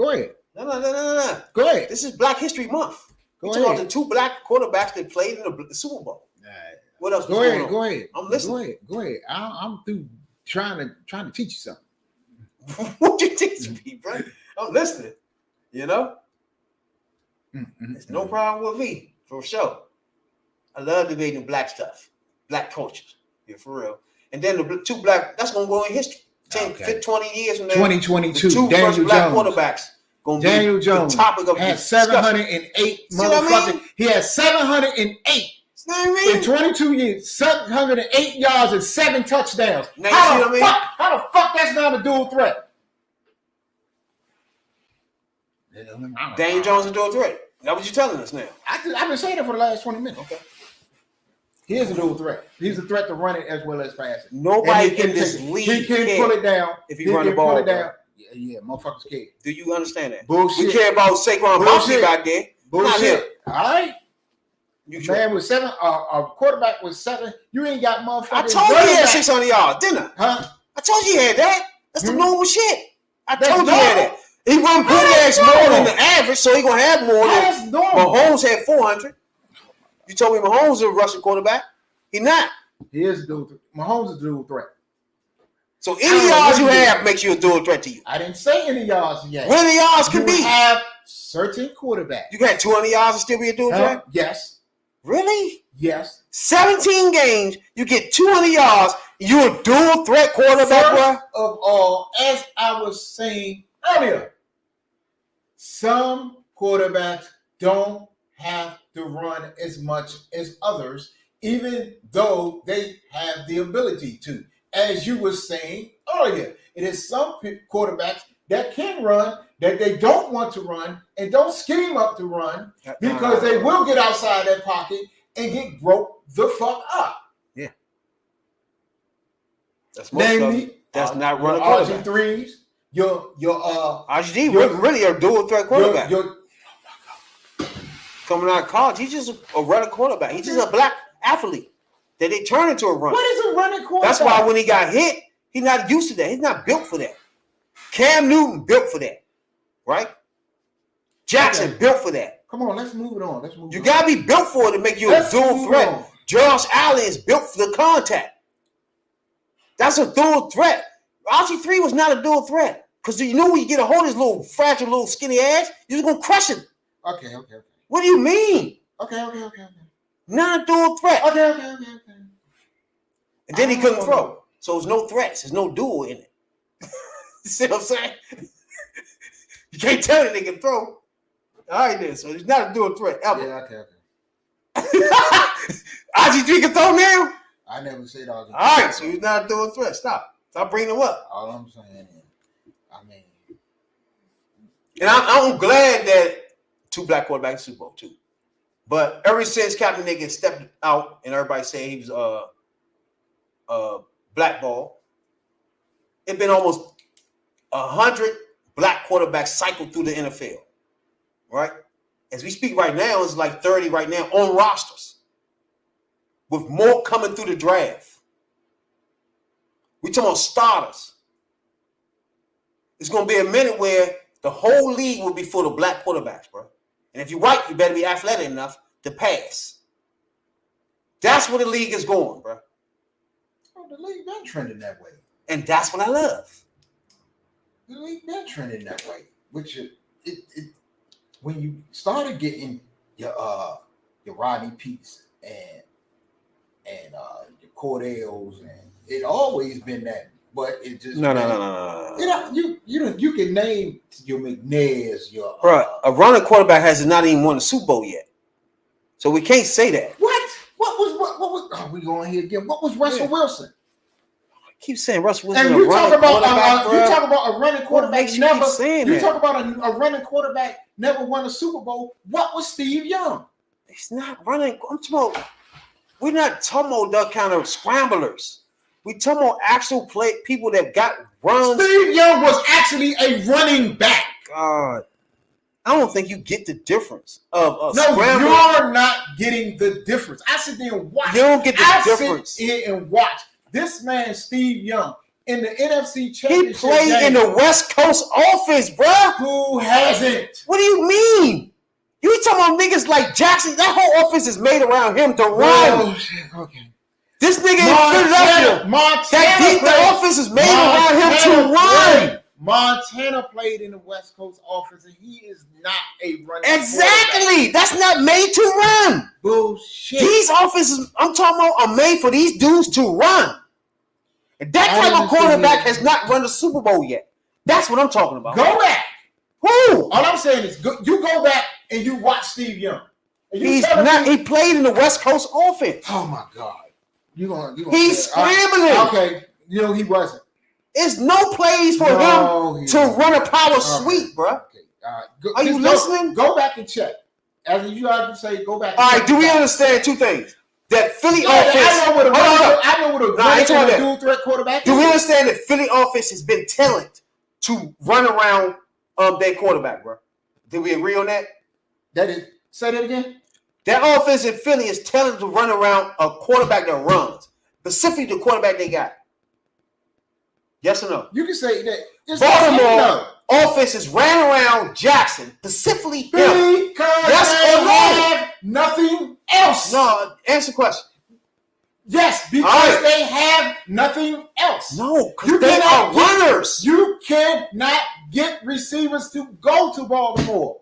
E: No.
F: Go ahead.
E: This is Black History Month.
F: Go
E: We're talking about
F: ahead.
E: the 2 black quarterbacks that played in the Super Bowl. What else?
F: Go ahead. Go ahead.
E: I'm listening.
F: Go ahead. I'm through trying to teach you something.
E: What you teach me, bro? I'm listening. You know, it's no problem with me for sure. I love debating black stuff, black cultures. Yeah, for real. And then the 2 black, that's gonna go in history. 10, 20 years from now.
F: 2022.
E: The 2
F: Daniel
E: first black
F: Jones.
E: quarterbacks gonna
F: Daniel
E: be
F: Jones
E: the topic of
F: had
E: discussion.
F: 708 motherfucking. He had 708
E: You know what I mean?
F: in 22 years, 708 yards and 7 touchdowns.
E: Now you see what I mean?
F: How the fuck that's not a dual threat?
E: Daniel Jones is a dual threat. That's what you're telling us now.
F: I've been saying it for the last 20 minutes.
E: Okay.
F: He is a dual threat. He's a threat to run it as well as pass it.
E: Nobody
F: And he
E: in this
F: take it.
E: league
F: He can
E: care
F: pull it down.
E: if he run the ball,
F: Pull it
E: bro.
F: down. Yeah, motherfuckers care.
E: Do you understand that?
F: Bullshit.
E: We care about Saquon Barkley back there. Not him.
F: Bullshit. All right.
E: You
F: Man with 7, a quarterback with 7. You ain't got motherfuckers.
E: I told you he had 600 yards, didn't I?
F: Huh?
E: I told you he had that. That's the normal shit. I
F: That's
E: told you he had
F: normal?
E: that. He run pretty ass more than the average, so he gonna have more.
F: That's
E: Than
F: normal.
E: Mahomes had 400. You told me Mahomes is a rushing quarterback. He not.
F: He is a dual threat. Mahomes is a dual threat.
E: So any yards you have makes you a dual threat to you.
F: I didn't say any yards yet.
E: What the yards could
F: You
E: be?
F: have certain quarterbacks.
E: You got 200 yards and still be a dual threat?
F: Yes.
E: Really?
F: Yes.
E: 17 games, you get 200 yards, you a dual threat quarterback, bro?
F: First of all, as I was saying earlier, some quarterbacks don't have to run as much as others, even though they have the ability to. As you were saying earlier, it is some quarterbacks that can run, that they don't want to run, and don't scheme up to run, because they will get outside that pocket and get broke the fuck up.
E: Yeah. That's most of
F: Namely,
E: them. That's not running
F: your
E: quarterback.
F: RG3s, your
E: RGD really a dual threat quarterback. Coming out of college, he's just a running quarterback. He's just a black athlete that they turn into a runner.
F: What is a running quarterback?
E: That's why when he got hit, he's not used to that. He's not built for that. Cam Newton built for that, right? Jackson built for that.
F: Come on, let's move it on.
E: You gotta be built for it to make you a dual threat. Josh Allen is built for the contact. That's a dual threat. RG3 was not a dual threat. Because you know when you get a hold of his little fragile, little skinny ass, you're gonna crush him.
F: Okay.
E: What do you mean?
F: Okay.
E: Not a dual threat.
F: Okay.
E: And then he couldn't throw. So there's no threats. There's no dual in it. You see what I'm saying? You can't tell him they can throw. All right, then. So he's not a dual threat ever.
F: Yeah, okay.
E: RG3 can throw now?
F: I never said RG3.
E: All right, so he's not a dual threat. Stop bringing him up.
F: All I'm saying is,
E: and I'm glad that 2 black quarterbacks in the Super Bowl too. But ever since Captain Nigga stepped out and everybody said he was blackball, it's been almost 100 black quarterbacks cycled through the NFL. Right? As we speak right now, it's like 30 right now on rosters, with more coming through the draft. We talking about starters. It's gonna be a minute where the whole league will be full of black quarterbacks, bro. And if you're white, you better be athletic enough to pass. That's where the league is going, bro.
F: Oh, the league been trending that way.
E: And that's what I love.
F: The league been trending that way. Which it when you started getting your Rodney Peets and your Cordales, and it always been that. But it just
E: No.
F: You can name your McNairs, your
E: Bro, a running quarterback has not even won the Super Bowl yet. So we can't say that.
F: What was oh, we going here again. What was Russell Wilson?
E: I keep saying Russell Wilson.
F: And you talk about a running quarterback never.
E: Saying
F: You
E: that?
F: talk about a running quarterback never won a Super Bowl. What was Steve Young?
E: He's not running. I'm talking about, we're not talking about that kind of scramblers. We talking about actual people that got runs.
F: Steve Young was actually a running back.
E: God, I don't think you get the difference of
F: no,
E: scrambler.
F: You're not getting the difference. I sit there and watch.
E: You don't get the difference.
F: Sit here and watch this man, Steve Young, in the NFC Championship.
E: He played
F: game.
E: in the West Coast offense, bro.
F: Who hasn't?
E: What do you mean? You talking about niggas like Jackson? That whole offense is made around him to run.
F: Oh, shit. Okay.
E: This nigga in Philadelphia, the offense is made around him to run.
F: Montana played in the West Coast offense, and he is not a running.
E: Exactly. That's not made to run.
F: Bullshit.
E: These offenses I'm talking about are made for these dudes to run. And that type of quarterback has not run the Super Bowl yet. That's what I'm talking about.
F: Go back.
E: Who?
F: All I'm saying is, you go back and you watch Steve Young.
E: He's not. He played in the West Coast offense.
F: Oh my God. You gonna
E: he's scrambling.
F: Okay. You know he wasn't.
E: It's no plays for him to run a power sweep, bro. Okay. Are you listening?
F: Go back and check. As you have to say, go back.
E: All right. Do we understand two things? That Philly offense.
F: I know what a dual threat quarterback is.
E: Do we understand that Philly offense has been talent to run around their quarterback, bro? Did we agree on that?
F: That is. Say that again.
E: That offense in Philly is talented to run around a quarterback that runs. Specifically, the quarterback they got. Yes or no?
F: You can say that.
E: Baltimore offenses ran around Jackson, specifically him.
F: Because they have nothing else.
E: No, answer the question.
F: Yes, because they have nothing else.
E: No, because they are runners.
F: You cannot get receivers to go to Baltimore.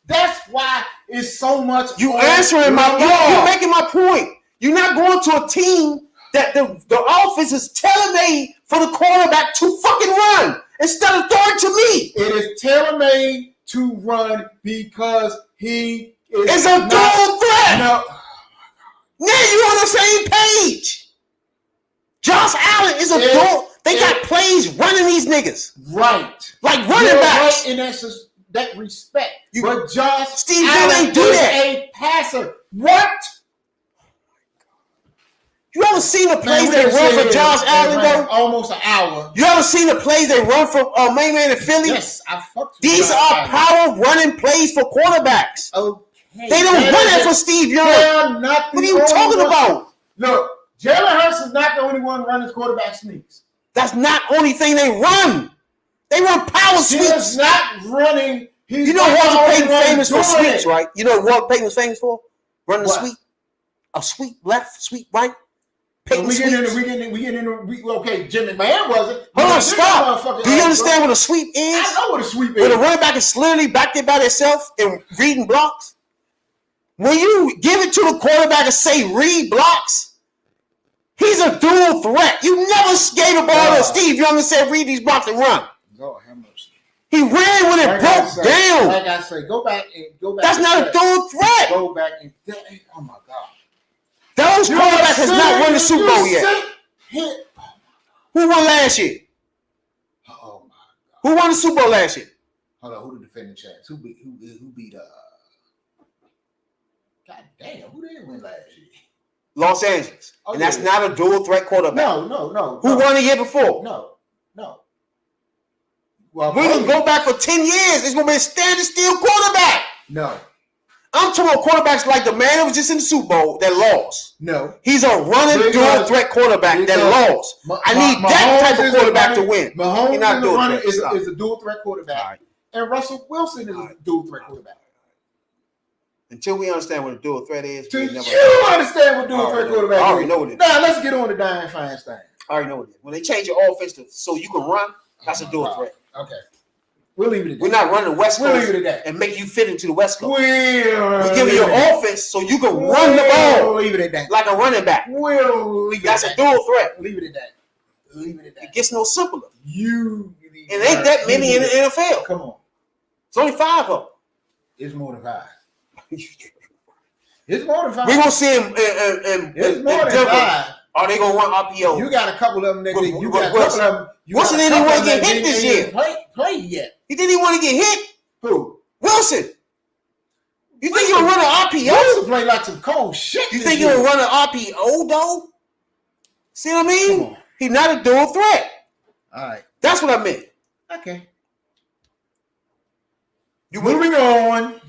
F: That's why it's so much.
E: You answering you're making my point. You're not going to a team that the offense is tailor-made for the quarterback to fucking run instead of throwing to me.
F: It is tailor-made to run because he is
E: a dual threat.
F: No.
E: Now you on the same page. Josh Allen is a dual. They got plays running these niggas.
F: Right.
E: Like running backs.
F: Right in that respect. But Josh
E: Steve
F: Allen
E: ain't do
F: is
E: that.
F: A passer. What?
E: You ever seen the plays they run for Josh Allen, though?
F: Almost an hour.
E: You ever seen the plays they run for main man in Philly?
F: Yes, I fucked with
E: These are power running plays for quarterbacks.
F: Okay.
E: They don't run that for Steve Young. What are you talking about?
F: Look, Jalen Hurts is not the only one running quarterback sneaks.
E: That's not the only thing they run. They run power sweeps.
F: He's not running.
E: You know Walter Payton famous for sweeps, right? You know what Walter Payton was famous for? Running a sweep. A sweep left, sweep right. Payton
F: we get into okay, Jim McMahon wasn't.
E: Hold on, stop. Do you understand what a sweep is?
F: I know what a sweep is.
E: When a running back is literally back there by themselves and reading blocks. When you give it to the quarterback and say read blocks, he's a dual threat. You never gave the ball to Steve Young and said read these blocks and run.
F: Lord have mercy.
E: He ran when it broke down.
F: Like I say, go back.
E: That's not a dual threat.
F: Go back and oh my God.
E: Those quarterbacks has not won the Super Bowl yet. Who won last year?
F: Oh my God.
E: Who won the Super Bowl last year?
F: Hold on, who the defending champs? Who beat God damn, who did win last year?
E: Los Angeles. And that's not a dual threat quarterback.
F: No.
E: Who won the year before?
F: No. Well,
E: we can go back for 10 years. It's going to be a standard still quarterback.
F: No.
E: I'm talking about quarterbacks like the man that was just in the Super Bowl that lost.
F: No.
E: He's a running dual threat quarterback that lost. I need that type of quarterback to win.
F: Mahomes is a dual threat quarterback.
E: Right.
F: And Russell Wilson is a dual threat quarterback.
E: Until we understand what a dual threat is.
F: You understand what dual threat quarterback is?
E: I already know what it is.
F: Now let's get on to Dianne Feinstein.
E: I already know what it is. When they change your offense so you can run, that's a dual threat.
F: Okay. We'll leave it at that.
E: We're not running the West Coast
F: leave it at that.
E: and make you fit into the West Coast.
F: We're
E: giving your offense so you can run the ball.
F: We'll leave it at that.
E: Like a running back.
F: We'll leave it
E: That's
F: at
E: a
F: that.
E: dual threat.
F: Leave it at that. Leave it at that.
E: It gets no simpler.
F: And
E: it ain't that many in the NFL.
F: Come on.
E: It's only 5 of them.
F: It's more than 5. It's more than 5.
E: We're going to see him
F: It's
E: in
F: more than
E: Denver.
F: 5.
E: Are they going to run RPO?
F: You got a couple of them that you got a
E: Wilson.
F: couple of them.
E: Wilson didn't even want to get hit this year.
F: Play yet.
E: He didn't even want to get hit.
F: Who?
E: Wilson. You think you'll run an RPO?
F: You used to play like some cold shit.
E: You think you'll run an RPO though? See what I mean? He's not a dual threat.
F: All right.
E: That's what I meant.
F: Okay. Moving on.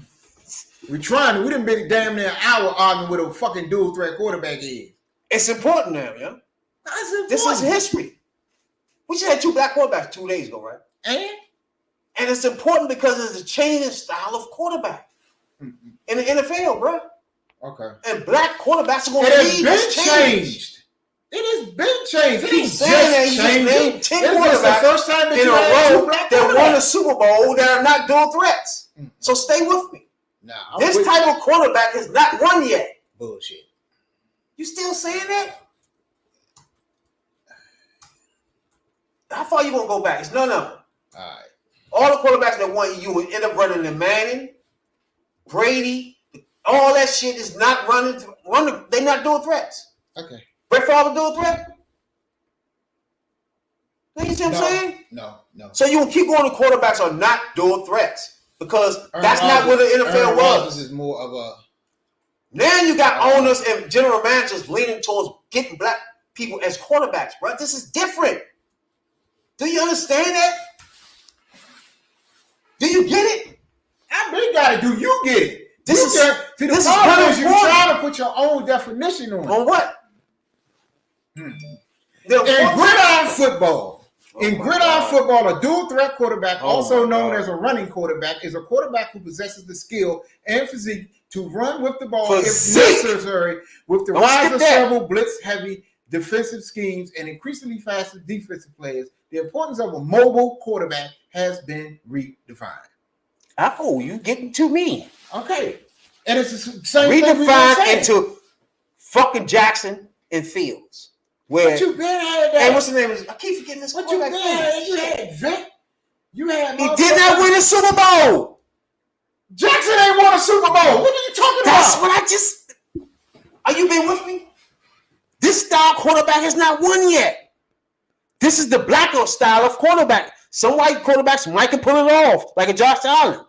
F: We done been damn near an hour arguing with a fucking dual threat quarterback is.
E: It's important now, yeah. This is history. We just had 2 black quarterbacks 2 days ago, right? And it's important because it's a changing style of quarterback in the NFL, bro.
F: Okay.
E: And black quarterbacks are going to lead this change.
F: It has been changed. It ain't
E: saying that
F: just changed.
E: It's 10
F: the
E: quarterbacks
F: first time that
E: in
F: you
E: a
F: had
E: row
F: 2 black
E: that won a
F: quarterbacks.
E: Super Bowl that are not dual threats. So stay with me.
F: Nah,
E: This type of quarterback has not won yet.
F: Bullshit.
E: You still saying that? How far you gonna go back? It's none of them.
F: All right.
E: All the quarterbacks that won, you would end up running the Manning, Brady, all that shit is not running. They're not dual threats.
F: Okay.
E: Brett Favre dual threat? You see what I'm saying?
F: No.
E: So you will keep going to quarterbacks are not dual threats because that's not what the NFL was.
F: This is more of a.
E: Now you got owners and general managers leaning towards getting black people as quarterbacks, bro. This is different. Do you understand that? Do you get it?
F: I really got it. Do you get it?
E: This is
F: you're trying to put your own definition on it.
E: On what?
F: In gridiron football, a dual threat quarterback, also known as a running quarterback, is a quarterback who possesses the skill and physique to run with the ball if necessary, with the rise of several blitz-heavy defensive schemes and increasingly faster defensive players. The importance of a mobile quarterback has been redefined.
E: Oh, you getting too mean.
F: Okay. And it's the same
E: redefined into fucking Jackson and Fields. Where,
F: but you been had that.
E: Hey, what's the name? I keep forgetting this.
F: What you been had? You had Vic. You had.
E: He did not win a Super Bowl.
F: Jackson ain't won a Super Bowl. What are you talking about?
E: That's what I just. Are you been with me? This style quarterback has not won yet. This is the blacker style of quarterback. Some white quarterbacks might can pull it off, like a Josh Allen.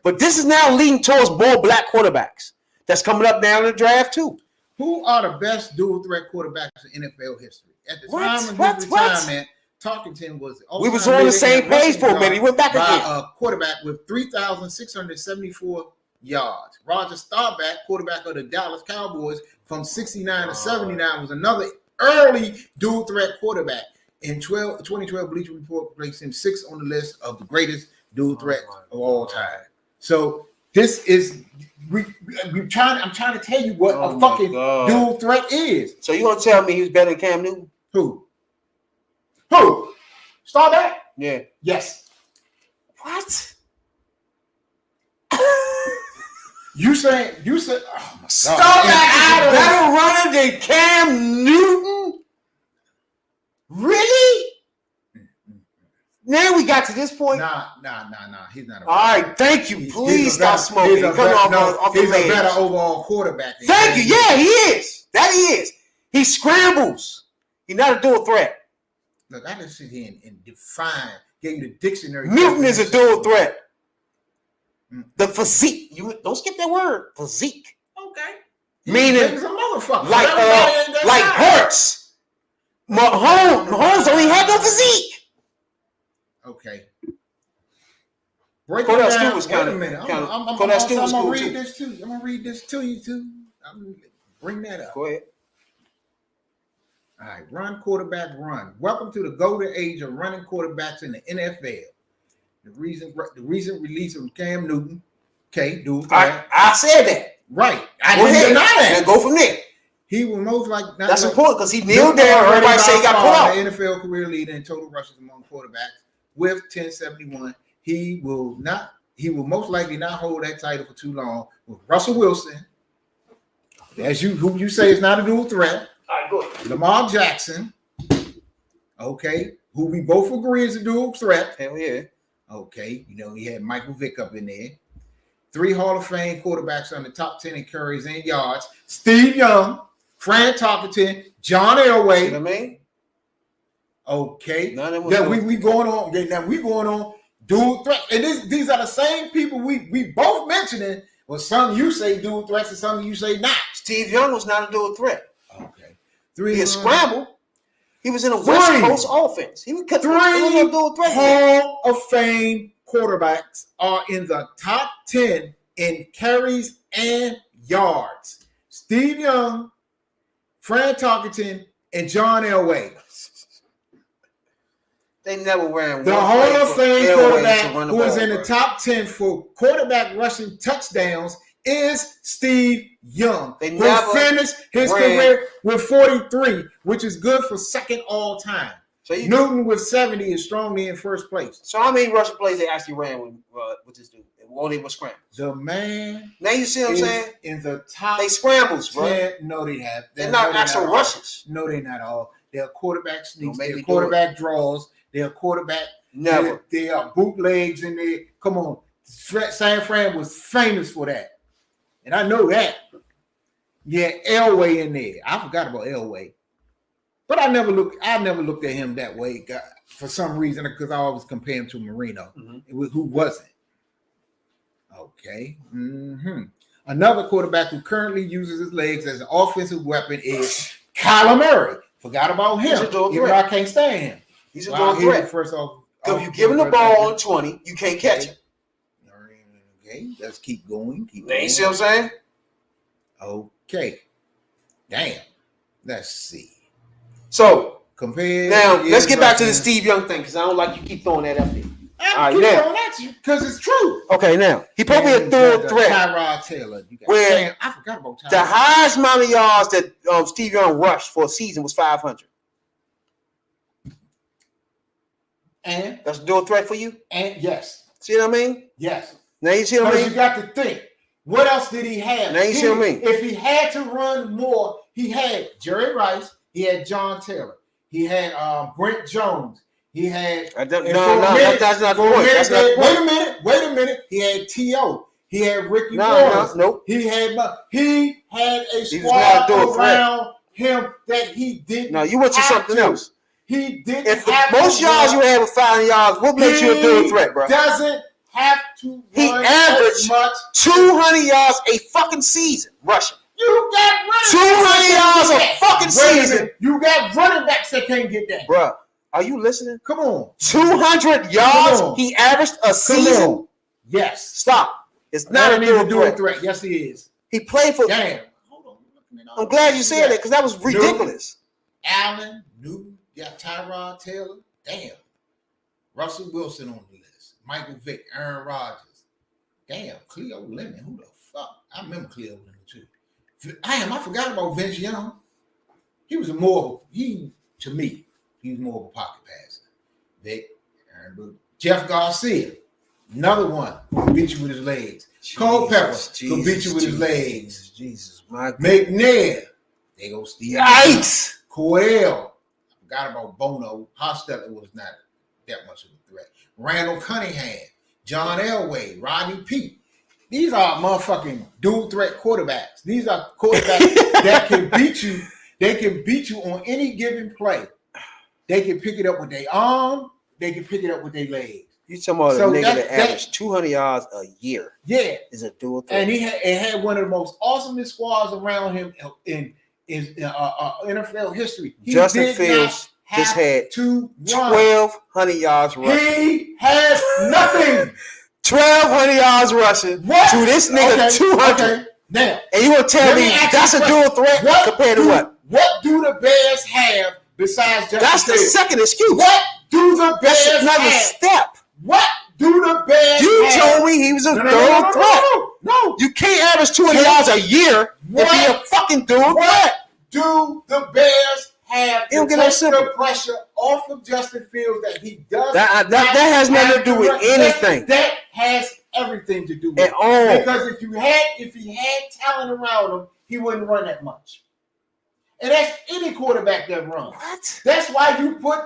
E: But this is now leading towards more black quarterbacks. That's coming up down in the draft too.
F: Who are the best dual threat quarterbacks in NFL history? At the time of his retirement, Tarkenton was.
E: We was on the same page for a minute. He went back again.
F: A quarterback with 3,674 yards. Roger Staubach, quarterback of the Dallas Cowboys, from 69 to 79, was another early dual threat quarterback. In 2012, Bleacher Report placed him 6th on the list of the greatest dual threats of all time. So this is I'm trying to tell you what a fucking dual threat is.
E: So you gonna tell me he was better than Cam Newton?
F: Who? Staubach?
E: Yeah.
F: Yes.
E: What?
F: You said oh my
E: Staubach is better runner than Cam Newton? Really? Now we got to this point.
F: Nah. He's not.
E: All right, thank you. Please stop smoking. Come on,
F: he's a better overall quarterback.
E: Thank you. Yeah, he is. That he is. He scrambles. He's not a dual threat.
F: Look, I just sit here and define, gave you the dictionary.
E: Newton is a dual threat. The physique. You don't skip that word. Physique.
F: Okay.
E: Meaning,
F: he's a motherfucker.
E: like Hurts. Mahomes only had no physique.
F: Okay. Break
E: Cordell
F: it down.
E: Stewart
F: Wait a minute. I'm gonna read this too. I'm gonna read this to you too. I'm gonna bring that up.
E: Go ahead.
F: All right, run quarterback run. Welcome to the golden age of running quarterbacks in the NFL. The recent release of Cam Newton. Okay, dude.
E: I said that.
F: Right. I didn't deny that.
E: Go from there.
F: He will most likely.
E: That's important because he kneeled there. Everybody say he got put out.
F: The NFL career leader in total rushes among quarterbacks with 1071. He will most likely not hold that title for too long. With Russell Wilson, who you say is not a dual threat.
E: All right, go ahead.
F: Lamar Jackson, okay, who we both agree is a dual threat.
E: Hell yeah.
F: Okay, he had Michael Vick up in there. 3 Hall of Fame quarterbacks on the top 10 in carries and yards. Steve Young, Fran Tarkenton, John Elway.
E: You know what I mean?
F: Okay. We going on. Okay, now we going on dual threat. And these are the same people we both mentioning Well, some you say dual threats and some you say not.
E: Steve Young was not a dual threat.
F: Okay.
E: He had scrambled. He was in a West Coast offense. He was
F: three
E: dual threat.
F: Hall of Fame quarterbacks are in the top 10 in carries and yards. Steve Young, Fran Tarkenton, and John Elway.
E: They never ran
F: the Hall of Fame quarterback who is in the top 10 for quarterback rushing touchdowns is Steve Young, who finished his career with 43, which is good for second all time. So Newton with 70 is strongly in first place.
E: So how many rushing plays they actually ran with this dude? Only was scrambles.
F: The man.
E: Now you see what I'm saying?
F: In the top.
E: They scrambles, bro.
F: No, they have.
E: They're not actual rushes.
F: No, they're not all. They're quarterback sneaks. They're quarterback draws. They're quarterback.
E: Never.
F: They are bootlegs in there. Come on. San Fran was famous for that. And I know that. Yeah, Elway in there. I forgot about Elway. But I never looked at him that way for some reason, because I always compare him to Marino, who wasn't. Okay. Another quarterback who currently uses his legs as an offensive weapon is Kyler Murray. Forgot about him. Even though I can't stand him.
E: He's a dual threat.
F: First off,
E: if you give him the ball on 20, you can't catch him.
F: Okay, let's keep going.
E: You see what I'm saying?
F: Okay. Damn. Let's see.
E: So
F: compare.
E: Now let's get back to the Steve Young thing, because I don't like you keep throwing that up there.
F: I keep throwing at you because it's true.
E: Okay, now he probably a dual threat.
F: Tyrod Taylor.
E: Where
F: I forgot about Tyrod.
E: The highest amount of yards that Steve Young rushed for a season was 500.
F: And
E: that's a dual threat for you?
F: And yes.
E: See what I mean?
F: Yes.
E: Now you see what I mean?
F: You got to think. What else did he have?
E: Now you see what I mean?
F: If he had to run more, he had Jerry Rice. He had John Taylor. He had Brent Jones. He had
E: that's not the point. That's not the point.
F: Wait a minute. He had T.O. He had Ricky Morris.
E: Nope.
F: He had a squad around him that he didn't.
E: No, you went to something else.
F: He didn't.
E: If most yards you had were 5 yards, what makes you a dual threat, bro?
F: Doesn't have to.
E: He averaged 200 yards a fucking season rushing.
F: You got
E: 200 yards a fucking season.
F: You got running backs that can't get that,
E: bro. Are you listening?
F: Come on.
E: 200 yards he averaged a season.
F: Yes.
E: Stop. It's not a dual
F: threat. Yes, he is.
E: He played for.
F: Damn. Hold on.
E: I'm glad you said that because that was ridiculous.
F: Allen, Newton, got Tyrod Taylor. Damn. Russell Wilson on the list. Michael Vick, Aaron Rodgers. Damn. Cleo Lemon. Who the fuck? I remember Cleo Lemon too. I forgot about Vince Young. He was to me, he was more of a pocket passer. Vic, Aaron, Jeff Garcia, another one who beat you with his legs. Culpepper who beat you with his legs.
E: Jesus, my God.
F: McNair. They go Steve.
E: Yikes.
F: Cordell. I forgot about Bono. Hostetler was not that much of a threat. Randall Cunningham, John Elway, Rodney Peete. These are motherfucking dual threat quarterbacks. These are quarterbacks that can beat you. They can beat you on any given play. They can pick it up with their arm. They can pick it up with their legs.
E: You talking about a nigga that averaged 200 yards a year?
F: Yeah,
E: is a dual threat.
F: And he had one of the most awesomest squads around him in NFL history.
E: Justin Fields just had 1,200 yards rushing.
F: He has nothing.
E: 1,200 yards rushing to this nigga 200.
F: Okay. Now,
E: and you want to tell me that's a dual threat compared to what?
F: What do the Bears have besides Justin
E: That's the
F: Fields?
E: second excuse.
F: What do the Bears have?
E: Another step.
F: What do the Bears
E: You
F: have?
E: told me he was a dual threat.
F: No.
E: You can't average 200 yards a year and be a fucking dual threat.
F: What do the Bears have to take the pressure off of Justin Fields that he does?
E: That has nothing to do with anything.
F: That has everything to do with
E: it. At all.
F: Because if he had talent around him, he wouldn't run that much. And that's any quarterback that runs.
E: What?
F: That's why you put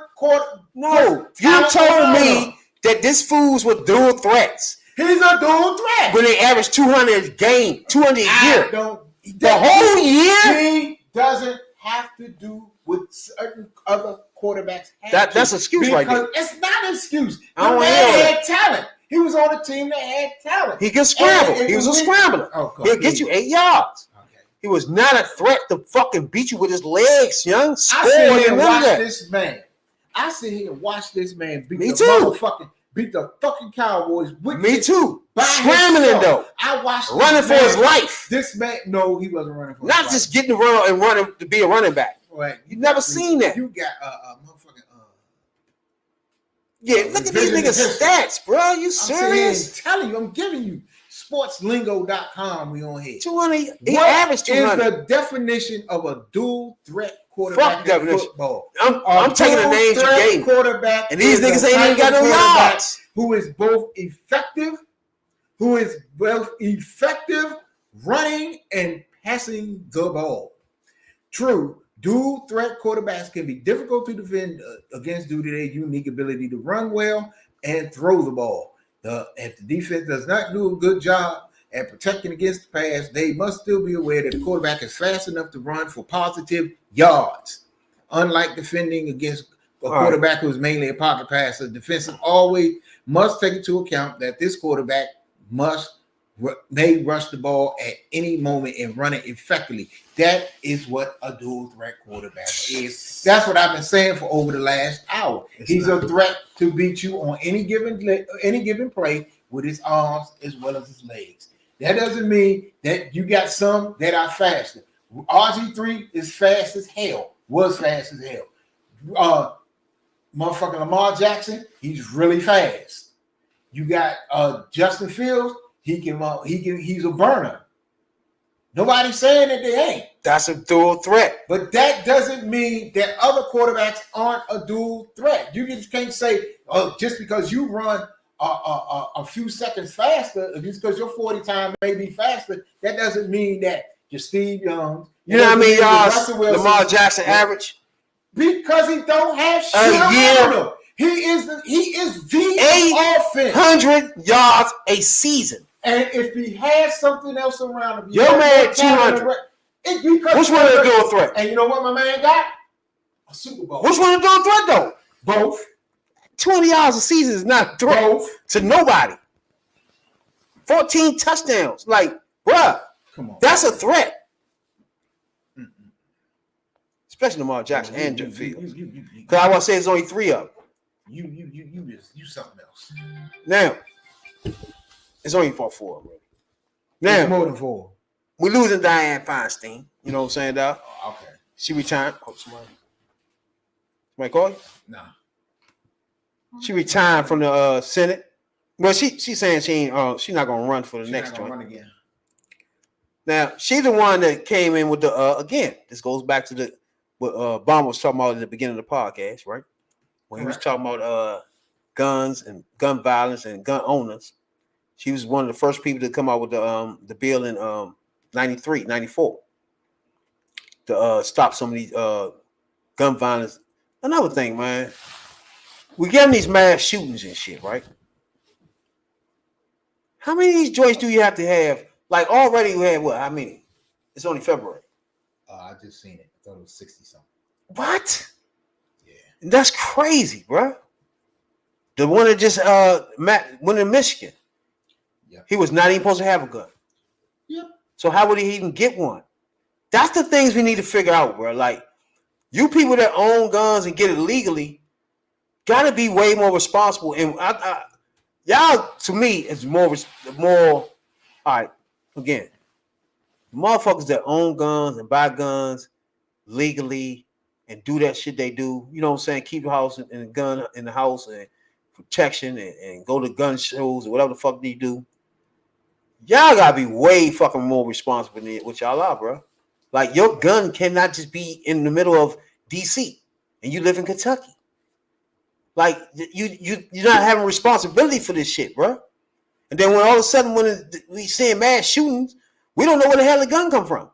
E: No, you told me that this fool's were dual threats.
F: He's a dual threat.
E: When they average 200 a game, 200 a year. The whole year?
F: He doesn't have to do with certain other quarterbacks.
E: That's an excuse right there.
F: It's not an excuse.
E: I don't
F: man had talent. He was on a team that had talent.
E: He can scramble. He was a scrambler. He'll get you 8 yards. Okay. He was not a threat to fucking beat you with his legs, young.
F: I sit here and watch this man. I sit here and watch this man beat the fucking Cowboys. With
E: Me too. Scrambling though.
F: I watched
E: running for his life.
F: This man, no, he wasn't running for his
E: life.
F: Not
E: just getting around and running to be a running back.
F: Right.
E: You never seen that.
F: You got motherfucking
E: yeah, look at these niggas' stats, bro. You serious?
F: I'm telling you, I'm giving you sportslingo.com. We on here.
E: 200. He averaged 200.
F: Is the definition of a dual threat quarterback in football?
E: I'm taking the names you gave.
F: Quarterback,
E: and these niggas ain't even got no yards.
F: Who is both effective running and passing the ball. True. Dual threat quarterbacks can be difficult to defend against due to their unique ability to run well and throw the ball. If the defense does not do a good job at protecting against the pass, they must still be aware that the quarterback is fast enough to run for positive yards. Unlike defending against a quarterback who is mainly a pocket passer, defensive always must take into account that this quarterback may rush the ball at any moment and run it effectively. That is what a dual threat quarterback is. That's what I've been saying for over the last hour. He's a threat to beat you on any given play with his arms as well as his legs. That doesn't mean that you got some that are faster. RG3 is fast as hell. Was fast as hell. Motherfucking Lamar Jackson, he's really fast. You got Justin Fields. He's a burner. Nobody's saying that they ain't.
E: That's a dual threat.
F: But that doesn't mean that other quarterbacks aren't a dual threat. You just can't say, just because you run a few seconds faster, just because your 40 time may be faster, that doesn't mean that your Steve Young.
E: You know how many yards Lamar Jackson average?
F: Because he don't have shit around him. He is the offense.
E: 800 yards a season.
F: And if he has something else around him,
E: your man 200. Which one is a dual threat?
F: And you know what my man got? A Super Bowl.
E: Which one is a dual threat though?
F: Both.
E: 20 yards a season is not a threat to nobody. 14 touchdowns. Like, bruh, come on, that's a threat. Especially Lamar Jackson and Jeff Fields. Because I want to say there's only 3 of them.
F: You something else.
E: Now, it's only 4 already. Now,
F: it's more than 4.
E: We're losing Dianne Feinstein. You know what I'm saying, dog?
F: Oh, okay.
E: She retired. Oh, somebody call you?
F: Nah.
E: She retired from the Senate. Well, she's saying she's not gonna run for the next joint.
F: Run again.
E: Now, she's the one that came in with the again. This goes back to what Berman was talking about at the beginning of the podcast, right? When he was talking about guns and gun violence and gun owners. She was one of the first people to come out with the bill in 93, 94 to stop some of these gun violence. Another thing, man, we're getting these mass shootings and shit, right? How many of these joints do you have to have? Like already you had what? How many? It's only February.
F: I just seen it. I thought it was 60 something.
E: What? Yeah. That's crazy, bro. The one that just went in Michigan. Yep. He was not even supposed to have a gun.
F: Yep.
E: So how would he even get one? That's the things we need to figure out, bro. Like, you people that own guns and get it legally gotta be way more responsible. And y'all, to me, is more. All right, again, motherfuckers that own guns and buy guns legally and do that shit they do. You know what I'm saying? Keep the house and the gun in the house and protection and go to gun shows or whatever the fuck they do. Y'all gotta be way fucking more responsible than what y'all are, bro. Like, your gun cannot just be in the middle of DC and you live in Kentucky. Like, you're not having responsibility for this shit, bro. And then when all of a sudden when we seeing mass shootings, we don't know where the hell the gun come from.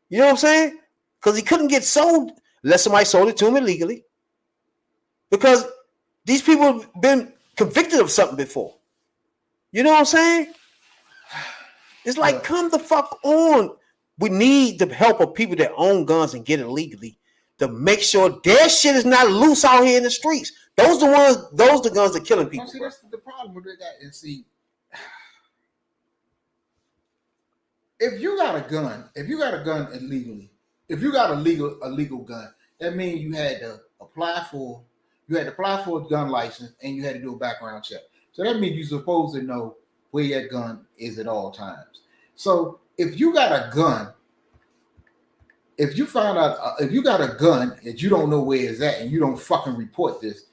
E: You know what I'm saying? Because he couldn't get sold unless somebody sold it to him illegally. Because these people have been convicted of something before. You know what I'm saying? It's like, come the fuck on. We need the help of people that own guns and get it legally to make sure their shit is not loose out here in the streets. Those the guns that killing people.
F: See, that's the problem with that. And see, if you got a gun illegally, if you got a legal gun, that means you had to apply for a gun license and you had to do a background check. So that means you're supposed to know where your gun is at all times. So if you got a gun, if you find out if you got a gun that you don't know where it's at and you don't fucking report this,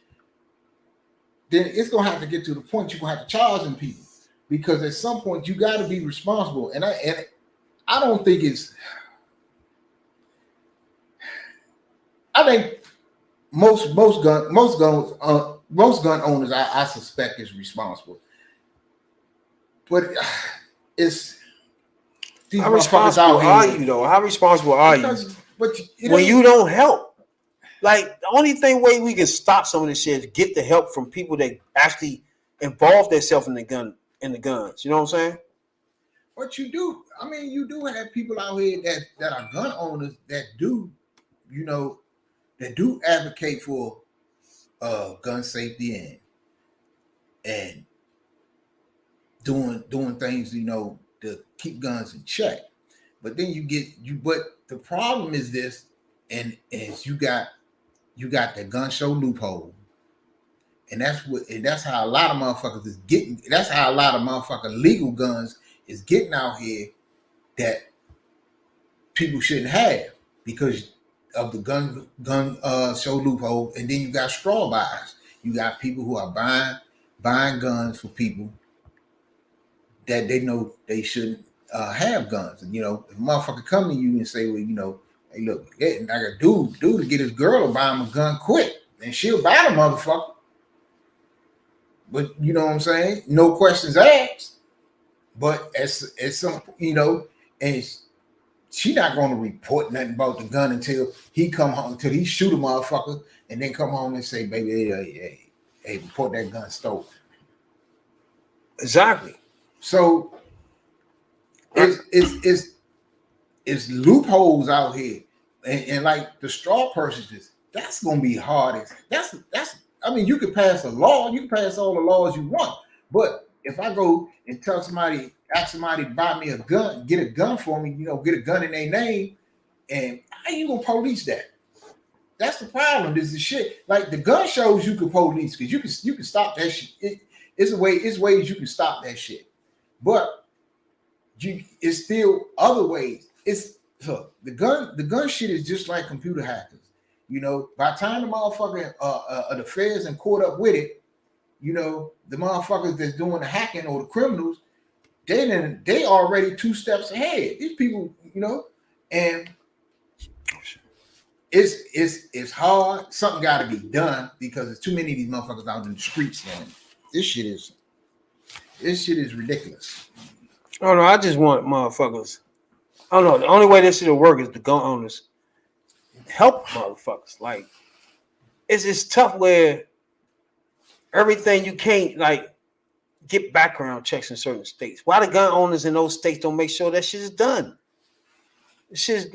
F: then it's gonna have to get to the point you're gonna have to charge them people, because at some point you got to be responsible. And I don't think it's. I think most gun owners I suspect is responsible, but it's.
E: How responsible are you though? How responsible are you when you don't help? Like the only way we can stop some of this shit is get the help from people that actually involve themselves in the guns. You know what I'm saying?
F: What you do? I mean, you do have people out here that are gun owners that do, that do advocate for gun safety and doing things, to keep guns in check. But then but the problem is this, and is you got the gun show loophole. And that's how a lot of motherfuckers is getting. That's how a lot of motherfucking legal guns is getting out here that people shouldn't have because of the gun show loophole. And then you got straw buys. You got people who are buying guns for people that they know they shouldn't have guns. And if a motherfucker come to you and say, well, hey, look, I got dude to get his girl to buy him a gun quick, and she'll buy the motherfucker. But you know what I'm saying? No questions asked. But as some, and she not going to report nothing about the gun until he come home, until he shoot a motherfucker, and then come home and say, baby, hey, report that gun stolen.
E: Exactly. So
F: it's loopholes out here, and like the straw purchases, that's gonna be hard. That's I mean, you can pass a law, you can pass all the laws you want, but if I go and ask somebody to buy me a gun, get a gun for me, get a gun in their name, and how you gonna police that? That's the problem. This is shit. Like the gun shows you can police because you can stop that shit. It's ways you can stop that shit. But it's still other ways. The gun shit is just like computer hackers. By the time the motherfucker the feds and caught up with it, the motherfuckers that's doing the hacking or the criminals, they already 2 steps ahead. These people, and it's hard. Something got to be done because there's too many of these motherfuckers out in the streets. Man, this shit is ridiculous.
E: Oh no, I just want motherfuckers. I don't know. The only way this shit will work is the gun owners help motherfuckers. Like it's tough where everything you can't get background checks in certain states. Why the gun owners in those states don't make sure that shit is done? It's just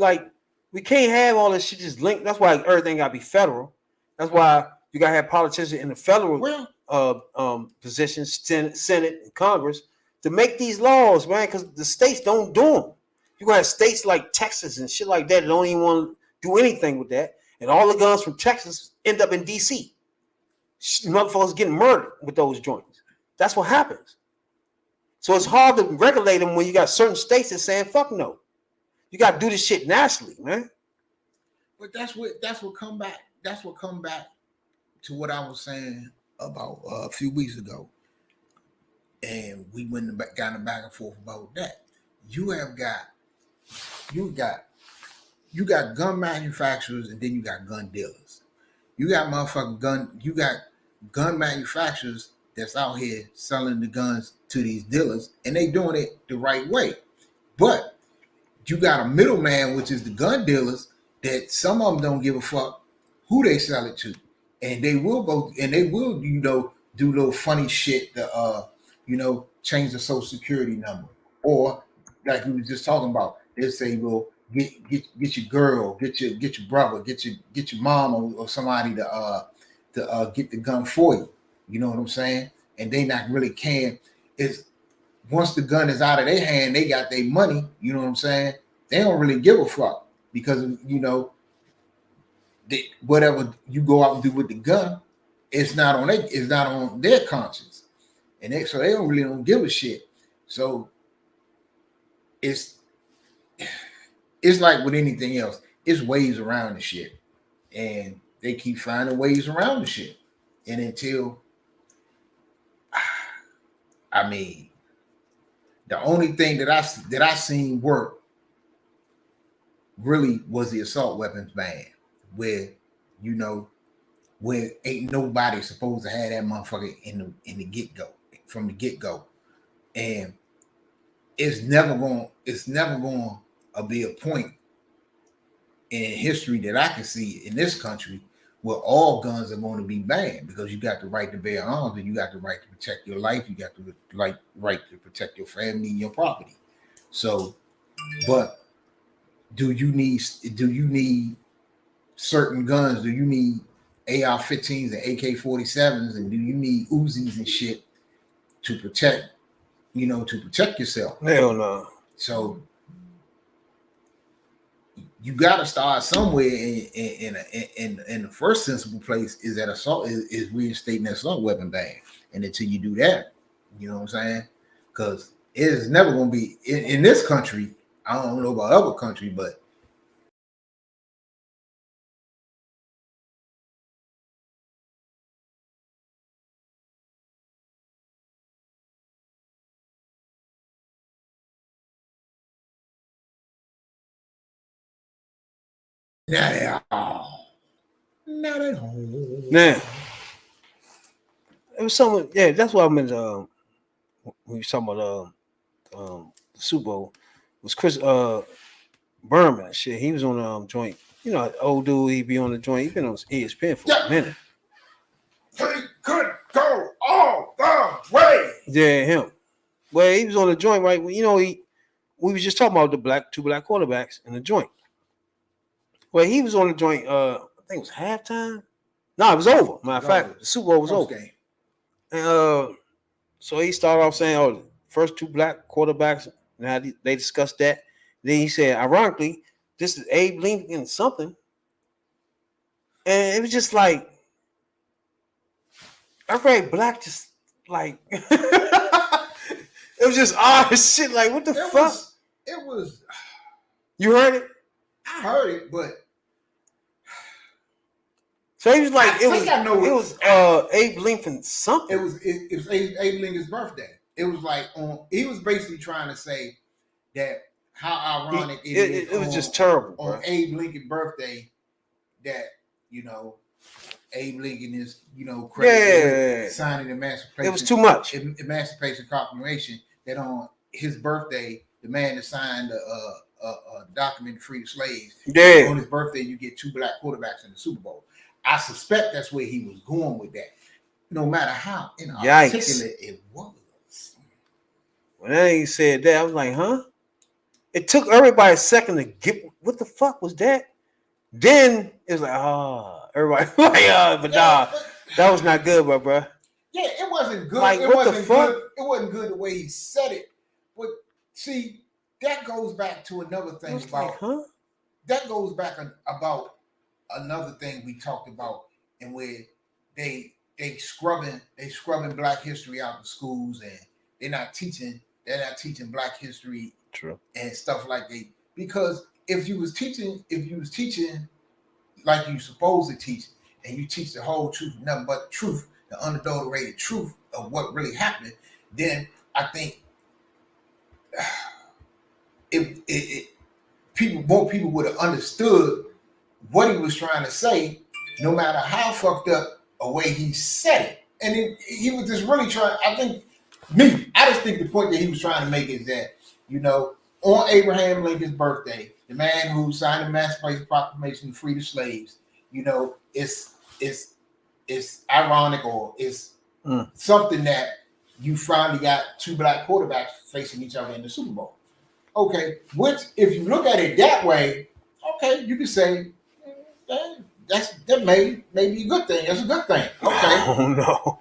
E: we can't have all this shit just linked. That's why everything got to be federal. That's why you got to have politicians in the federal positions, Senate, and Congress to make these laws, man, because the states don't do them. You got states like Texas and shit like that that don't even want to do anything with that, and all the guns from Texas end up in D.C. Motherfuckers getting murdered with those joints. That's what happens. So it's hard to regulate them when you got certain states that saying fuck no. You got to do this shit nationally, man.
F: But that's what come back. That's what come back to what I was saying about a few weeks ago, and we went got in back and forth about that. You got gun manufacturers, and then you got gun dealers. You got gun manufacturers that's out here selling the guns to these dealers, and they doing it the right way. But you got a middleman, which is the gun dealers, that some of them don't give a fuck who they sell it to, and they will go and they will do little funny shit to change the social security number, or like we were just talking about, they'll say, well, get your girl, get your brother, get your mom or somebody to get the gun for you. You know what I'm saying? And they not really caring. It's once the gun is out of their hand, they got their money. You know what I'm saying? They don't really give a fuck because whatever you go out and do with the gun, it's not on their conscience, and so they don't give a shit. So it's like with anything else, it's ways around the shit, and they keep finding ways around the shit, and until I mean, the only thing that I seen work really was the assault weapons ban, where where ain't nobody supposed to have that motherfucker in the get-go, from the get-go. And it's never going to be a point in history that I can see in this country where all guns are going to be banned, because you got the right to bear arms and you got the right to protect your life, you got the right to protect your family and your property. So, but do you need certain guns? Do you need AR-15s and AK-47s, and do you need Uzis and shit to protect yourself?
E: Hell no.
F: So you got to start somewhere. In the first sensible place is that assault is reinstating that assault weapon ban, and until you do that, you know what I'm saying? Because it is never going to be in this country. I don't know about other countries, but not at all.
E: Now, it was something. Yeah, that's what I meant. We were talking about the Super Bowl. It was Chris Berman? Shit, he was on the joint. You know, old dude. He be on the joint. He been on ESPN for a minute.
F: He could go all the way.
E: Yeah, him. Well, he was on the joint, right? You know, we was just talking about the two black quarterbacks in the joint. Well, he was on the joint. I think it was halftime. No, it was over. Matter of fact, the Super Bowl was over.
F: Game.
E: And so he started off saying, "Oh, the first two black quarterbacks." Now they discussed that. Then he said, ironically, this is Abe Lincoln something, and it was just like, I read black, just like it was just odd shit. Like, what the fuck?
F: It was.
E: You heard it?
F: I heard it, but
E: so he was like, it was Abe Lincoln something.
F: It was Abe Lincoln's birthday. It was like he was basically trying to say that how ironic
E: it was just terrible
F: on Abe Lincoln's birthday that Abe Lincoln is credited with signing the Emancipation.
E: It was too much.
F: Emancipation Proclamation, that on his birthday, the man that signed a document to free the slaves.
E: Yeah.
F: On his birthday, you get two black quarterbacks in the Super Bowl. I suspect that's where he was going with that. No matter how inarticulate it was.
E: When he said that, I was like, huh? It took everybody a second to get what the fuck was that? Then it was like, everybody like, but nah, that was not good, bro.
F: Yeah, it wasn't good.
E: Like, what the fuck?
F: Good. It wasn't good the way he said it. But see, that goes back to another thing about that goes back about another thing we talked about, and where they scrubbing Black history out of schools, and they're not teaching Black history.
E: True. And
F: stuff like that. Because if you was teaching like you supposed to teach, and you teach the whole truth, nothing but the truth, the unadulterated truth of what really happened, then I think more people would have understood what he was trying to say, no matter how fucked up a way he said it. And he was just really trying. I just think the point that he was trying to make is that, on Abraham Lincoln's birthday, the man who signed the Emancipation Proclamation to free the slaves, it's ironic, or it's something that you finally got two black quarterbacks facing each other in the Super Bowl. Okay, which if you look at it that way, okay, you can say that may be a good thing. That's a good thing. Okay.
E: Oh no.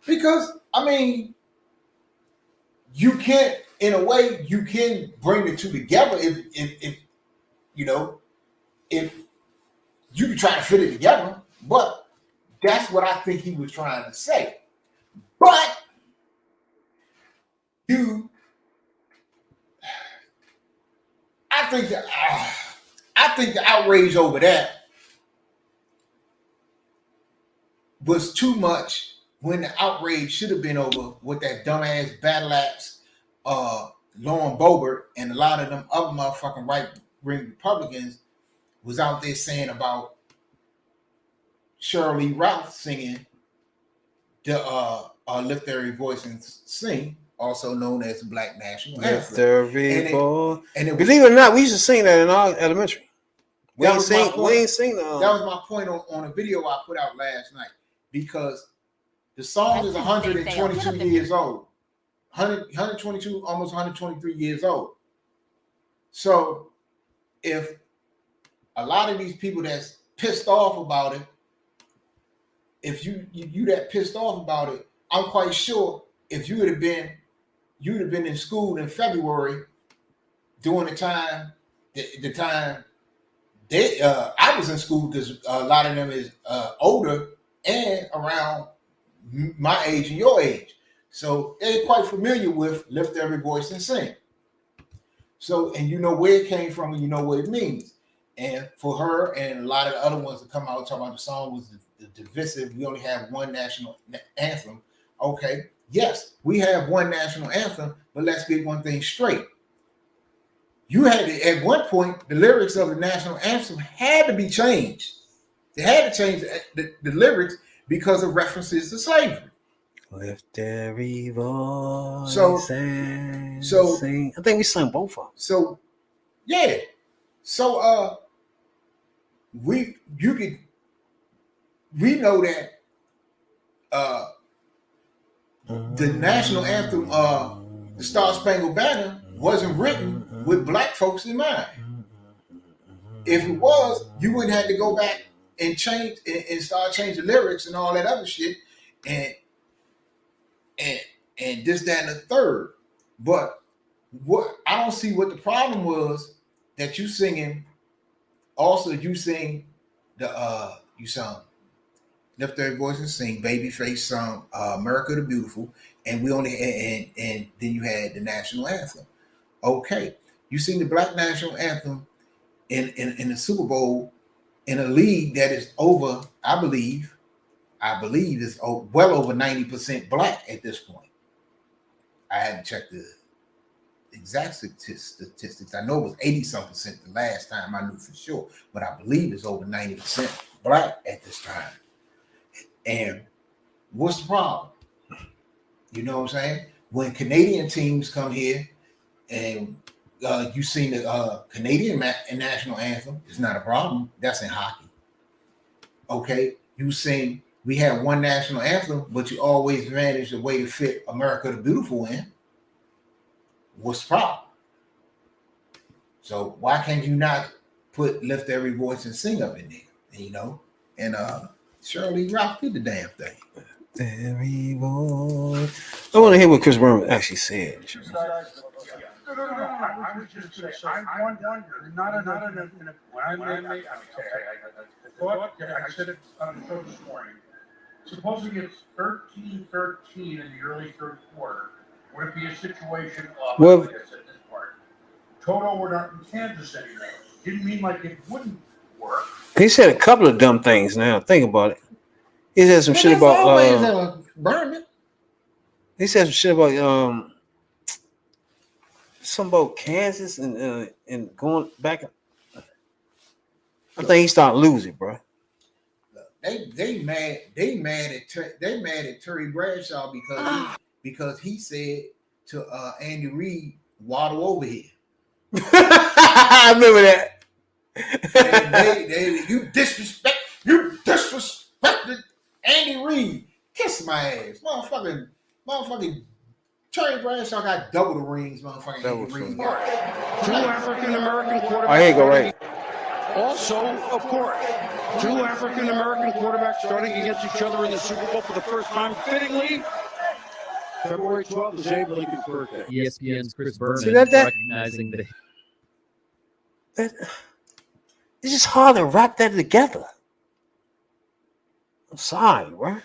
F: Because I mean, you can't, in a way, you can bring the two together if you know, if you can try to fit it together, but that's what I think he was trying to say. But I think the outrage over that was too much when the outrage should have been over with that dumbass battle axe, Lauren Boebert and a lot of them other motherfucking right-wing Republicans was out there saying about Shirley Ralph singing the Lift Every Voice and Sing, also known as the Black National Anthem.
E: Lift every voice.
F: And
E: believe it or not, we used to sing that in our elementary. We ain't sing
F: that
E: the.
F: was my point on a video I put out last night, because the song is 122 years old. 122, almost 123 years old. So if a lot of these people that's pissed off about it, if you that pissed off about it, I'm quite sure if you'd have been in school in February during the time I was in school, because a lot of them is older and around my age and your age. So they're quite familiar with Lift Every Voice and Sing. So, and you know where it came from and you know what it means. And for her and a lot of the other ones that come out talking about the song was divisive, we only have one national anthem. Okay, yes, we have one national anthem, but let's get one thing straight. You had to, at one point, the lyrics of the national anthem had to be changed. They had to change the lyrics because of references to slavery.
E: Lift every voice and
F: so
E: sing. I think we sang both of them.
F: So, yeah. So, we know that the national anthem, the Star Spangled Banner, wasn't written with black folks in mind. If it was, you wouldn't have to go back and change and start changing lyrics and all that other shit and this, that, and the third. But what I don't see what the problem was that you singing. Also, you sing you sung Lift Every Voice and Sing, Babyface sung America the Beautiful, and we only and then you had the national anthem. Okay, you sing the Black National Anthem in the Super Bowl in a league that is over, I believe is well over 90% black at this point. I hadn't checked the exact statistics. I know it was 80-something% the last time I knew for sure, but I believe it's over 90% black at this time. And what's the problem? You know what I'm saying? When Canadian teams come here and you sing the Canadian national anthem, it's not a problem. That's in hockey. Okay, you sing, we have one national anthem, but you always manage a way to fit America the Beautiful in. What's the problem? So why can't you not put Lift Every Voice and Sing up in there? You know, and Shirley Ralph did the damn thing.
E: Every voice. I want to hear what Chris Berman actually said.
G: No. I was just saying, I wonder, not in a, when I made, I said it on the show this morning. Supposing it's 13-13 in the early third quarter, would it be a situation of,
E: well,
G: like I said, this part, Toto, we're not in Kansas anymore. Didn't mean like it wouldn't work.
E: He said a couple of dumb things now. Think about it. He said some shit about
F: Berman.
E: He said some shit about something about Kansas and going back. I think he started losing, bro.
F: They mad at Terry Bradshaw because he said to Andy Reid, waddle over here.
E: I remember that.
F: And you disrespected Andy Reid. Kiss my ass, motherfucking Terry Bradshaw got double the rings, motherfucker.
E: Double
F: Andy Reid
E: rings.
F: got.
G: Two African-American quarterbacks.
E: Oh, here you go, right.
G: Also, of course, two African-American quarterbacks starting against each other in the Super Bowl for the first time, fittingly. February 12th is Abe Lincoln's birthday.
H: ESPN's Chris Berman
E: See that?
H: recognizing the
E: It's just hard to wrap that together. I'm sorry, bro.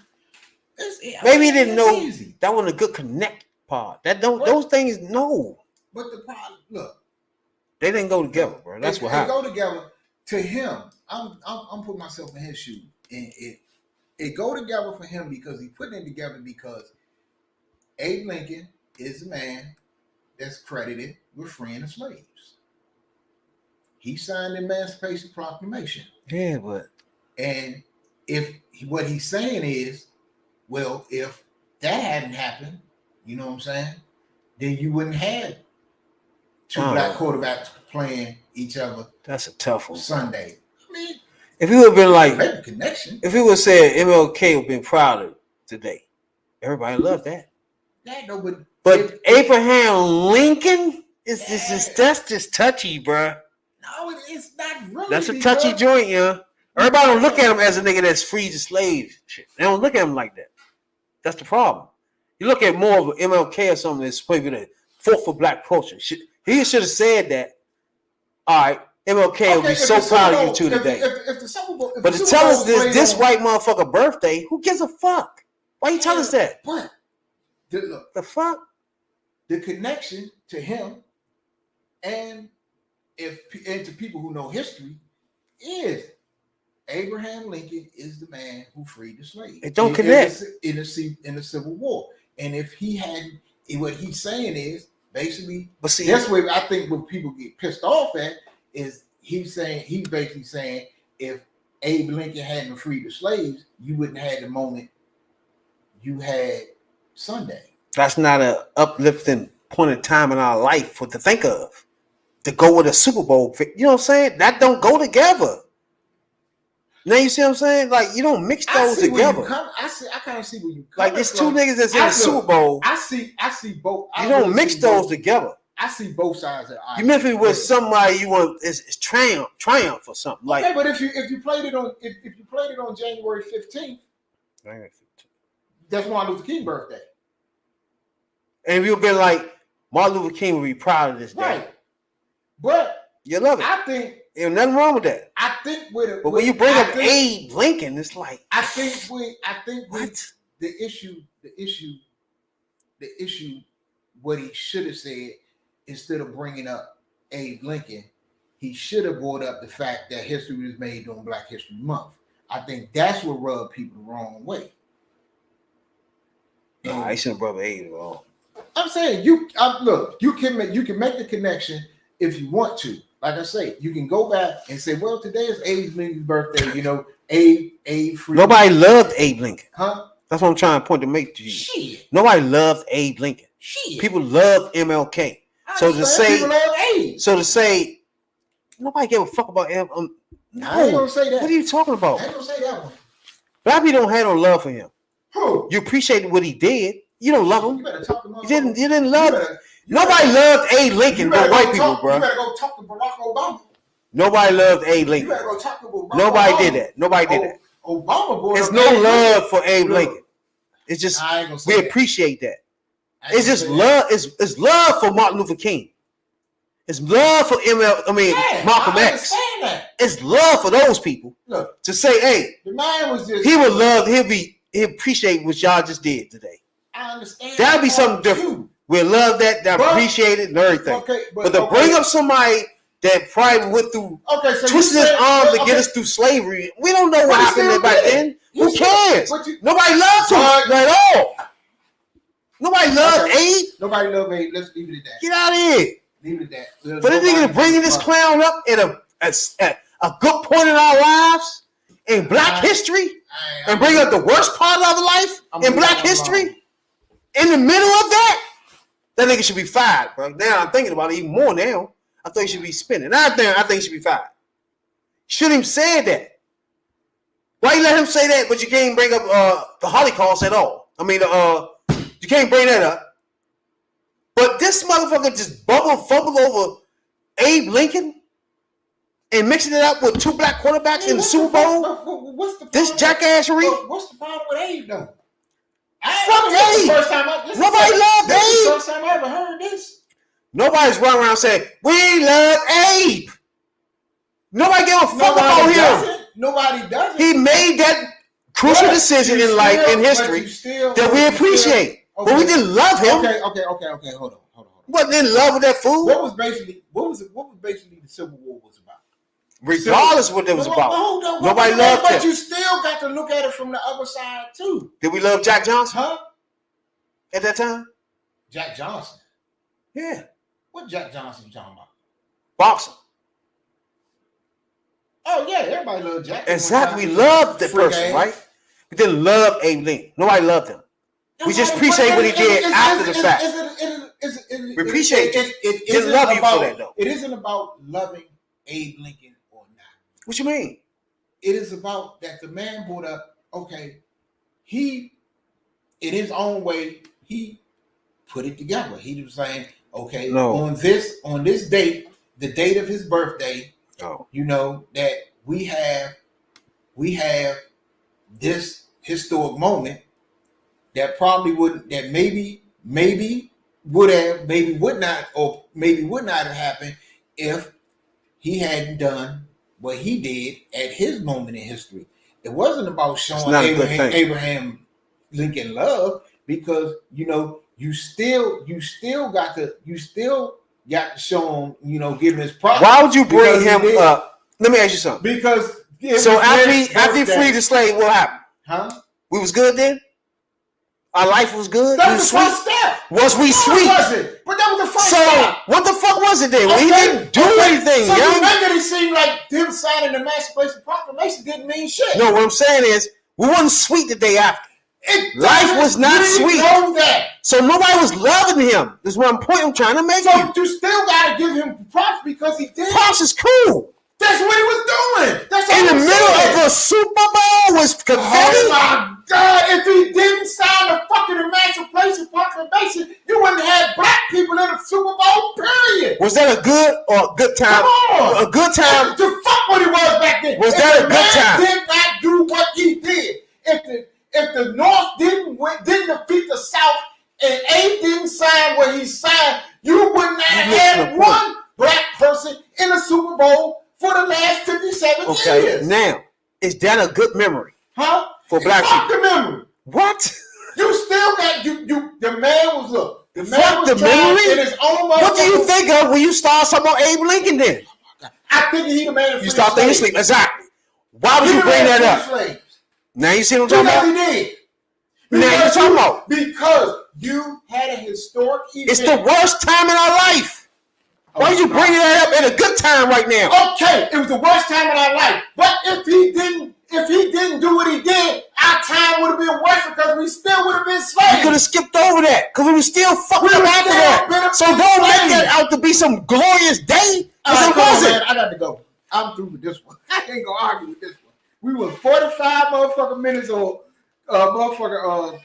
E: Maybe he didn't know
F: Easy.
E: that was a good connect part. Those things, no.
F: But the problem, look,
E: They didn't go together, bro. That's what
F: they
E: happened.
F: go together. To him, I'm putting myself in his shoes, and it go together for him because he put it together because Abe Lincoln is a man that's credited with freeing the slaves. He signed the Emancipation Proclamation.
E: Yeah, but
F: And if what he's saying is, well, if that hadn't happened, you know what I'm saying, then you wouldn't have two black quarterbacks playing each other
E: that's a tough one.
F: Sunday. I mean,
E: If he would have been like,
F: maybe connection.
E: if he would have said MLK would have been proud of today, everybody loved that.
F: That no, but
E: But Abraham Lincoln that's just touchy, bro.
F: no, it's not really.
E: That's a touchy
F: because-
E: joint, yeah. Everybody don't look at him as a nigga that's free to slaves. Shit. They don't look at him like that. That's the problem. You look at more of an MLK or something that's supposed to be the fought for black culture. He should have said that. All right, MLK will be
F: if
E: so
F: the Super
E: proud of you
F: Bowl-
E: two today.
F: If the Super Bowl, if
E: But
F: the
E: to
F: Super
E: tell
F: Bowl
E: us
F: played
E: this
F: on-
E: white motherfucker birthday, who gives a fuck? Why you tell us that?
F: But look,
E: The fuck?
F: the connection to him and to people who know history is Abraham Lincoln is the man who freed the slaves.
E: It don't connect.
F: In the Civil War. And if he hadn't, what he's saying is basically,
E: But see,
F: that's where I think what people get pissed off at is he's basically saying if Abe Lincoln hadn't freed the slaves, you wouldn't have had the moment you had Sunday.
E: that's not an uplifting point in time in our life for to think of. To go with a Super Bowl, you know what I'm saying? That don't go together. Now you see what I'm saying? Like you don't mix those together.
F: I kind of see where you
E: Like there's two niggas that's in the Super Bowl.
F: I see both.
E: You don't mix those together.
F: I see both sides of the
E: You meant it with somebody you want is triumph or something. Like
F: okay, but if you played it on if you played it on January 15th, that's Martin Luther King's birthday.
E: and if you've been like Martin Luther King would be proud of this day.
F: Right. But
E: You love it.
F: I think
E: There's nothing wrong with that.
F: I think with it,
E: But when you bring up Abe Lincoln, it's like
F: I think
E: what?
F: the issue, what he should have said instead of bringing up Abe Lincoln, he should have brought up the fact that history was made during Black History Month. I think that's what rubbed people the wrong way.
E: No, I shouldn't brother Abe at all.
F: I'm saying look, you can make the connection if you want to. Like I say, you can go back and say, well, today is Abe Lincoln's birthday. You know, Abe free.
E: Nobody loved Abe Lincoln.
F: Huh?
E: That's what I'm trying to point to make to you.
F: Shit.
E: Nobody loved Abe Lincoln.
F: Shit.
E: People loved MLK. So to say, nobody gave a fuck about him. No,
F: I ain't gonna say that.
E: What are you talking about?
F: I ain't gonna say that one.
E: Black people don't have no love for him.
F: Who?
E: You appreciated what he did. You don't love
F: You
E: him.
F: better talk to my.
E: You didn't love him.
F: You
E: Nobody loved Abe Lincoln but white people,
F: You
E: bro.
F: better go talk to Barack Obama.
E: Nobody loved Abe
F: You
E: Lincoln.
F: better go talk to Barack
E: Nobody
F: Obama.
E: did that. Nobody did that.
F: Obama boy.
E: There's no love for Abe Lincoln. It's just
F: I ain't gonna say
E: we
F: that.
E: appreciate that.
F: I ain't
E: It's
F: gonna
E: just
F: say
E: love. It's love for Martin Luther King. It's love for Malcolm
F: I
E: X.
F: understand that.
E: It's love for those people
F: Look,
E: to say, hey,
F: the man was just.
E: he would love. He'll appreciate what y'all just did today.
F: I understand.
E: That'd be
F: that
E: something
F: too.
E: different. We'll love that. That
F: But-
E: appreciate it and everything.
F: Okay,
E: But to bring up somebody that probably went through
F: okay, so
E: twisting his arm to get us through slavery, we don't know what
F: But he
E: happened
F: still
E: back
F: did it.
E: then.
F: He
E: Who
F: still-
E: cares?
F: but you-
E: Nobody loved him at all. Nobody loved Abe.
F: Nobody love Abe. Let's leave it at that.
E: Get out of here.
F: Leave it at that.
E: For this nigga to bringing this clown up at a good point in our lives in Black history and bring up the worst part of our life in Black history in the middle of that nigga should be fired, bro. Now I'm thinking about it even more now. I think he should be spinning. I think he should be fired. Shouldn't have said that. Why you let him say that, but you can't bring up the Holocaust at all? I mean, you can't bring that up. this motherfucker just fumble over Abe Lincoln and mixing it up with 2 black quarterbacks in the Super Bowl?
F: What's the
E: This jackassery?
F: What's the problem with Abe though?
E: Fuck Abe. Nobody loved Abe.
F: This is the first time I ever heard this.
E: Nobody's running around saying, we love Abe. Nobody give a fuck about him.
F: Nobody does it.
E: He made that crucial decision in life, in history, that we appreciate. But we didn't love him.
F: Okay. Hold on.
E: Wasn't in love with that fool.
F: What was basically the Civil War was about?
E: Regardless of what it was about. Nobody loved him.
F: But you still got to look at it from the other side too.
E: Did we love Jack Johnson?
F: Huh?
E: At that time?
F: Jack Johnson.
E: Yeah.
F: What Jack Johnson you talking about?
E: Boxing.
F: Oh yeah, everybody loved Jack.
E: Exactly. We loved the person, right? We didn't love Abe Lincoln. Nobody loved him. We just appreciate what he did after the fact. We appreciate you. Didn't love you for that though.
F: It isn't about loving Abe Lincoln or not.
E: What you mean?
F: It is about that the man brought up, okay, he, in his own way, he put it together. He was saying, okay, on this date, the date of his birthday, you know, that we have this historic moment that probably wouldn't, that maybe would have, maybe would not, or maybe would not have happened if he hadn't done what he did at his moment in history. It wasn't about showing Abraham Lincoln love, because you know you still got to show him, you know, give him his props.
E: Why would you bring him up? Let me ask you something.
F: Because
E: after he freed the slave, what happened?
F: Huh?
E: We was good then? Our life was good?
F: That was the first step.
E: Was we sweet?
F: Was it? But that was the first step.
E: What the fuck was it then? Well, he didn't do anything,
F: so
E: yo.
F: you make it seem like him signing the Emancipation Proclamation didn't mean shit.
E: No, what I'm saying is, we wasn't sweet the day after. Life was not sweet.
F: Know that.
E: So nobody was loving him. This is one point I'm trying to make.
F: So you still gotta give him props because he did.
E: Props is cool.
F: That's what he was doing. That's
E: in the middle of a Super Bowl was confetti.
F: Oh my God! If he didn't sign the fucking Emancipation Proclamation, you wouldn't have black people in the Super Bowl. Period.
E: Was that a good time?
F: Come on,
E: a good time.
F: To fuck what he was back then.
E: Was that a good time?
F: Did not do what he did. If the North didn't defeat the South and Abe didn't sign what he signed, you would not have had one black person in the Super Bowl for the last 57 years.
E: Okay, now, is that a good memory?
F: Huh?
E: For black people?
F: Fuck the memory.
E: What?
F: You still got, the man was, look, the man
E: fuck
F: was
E: the memory?
F: in his own.
E: What do you think of when you start talking about Abe Lincoln then?
F: I think he the man of
E: You start thinking sleep. Exactly. Why would you bring that up?
F: Slaves.
E: Now you see what I'm talking about?
F: He did.
E: Now you talking about?
F: Because you had a historic event.
E: It's the worst time in our life. Why did you bring that up at a good time right now?
F: Okay, it was the worst time in our life. But if he didn't do what he did, our time would have been worse because we still would have been slaves.
E: You could have skipped over that because we were still fucking up after that. So don't make that out to be some glorious day. Because it wasn't.
F: I got to go. I'm through with this one. I ain't gonna argue with this one. We were 45 motherfucking minutes on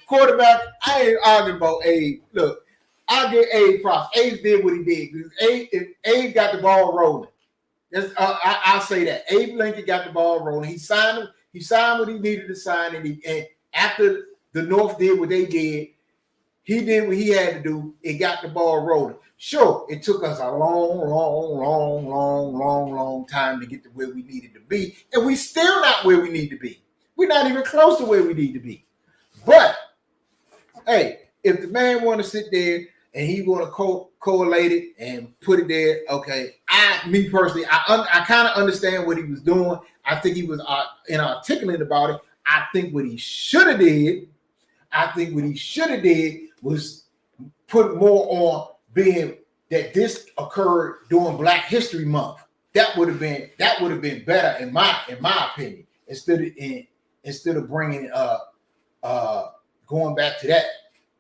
F: quarterback. I ain't arguing about Abe. Look, I'll give Abe props. Abe did what he did. If Abe got the ball rolling. I'll say that. Abe Lincoln got the ball rolling. He signed what he needed to sign, and after the North did what they did, he did what he had to do. It got the ball rolling. Sure, it took us a long time to get to where we needed to be, and we still not where we need to be. We're not even close to where we need to be. But hey, if the man want to sit there and he want to correlate it and put it there, okay. Me personally, I kind of understand what he was doing. I think he was inarticulate about it. I think what he should have did was put more on being that this occurred during Black History Month. That would have been better in my opinion. Instead of bringing going back to that,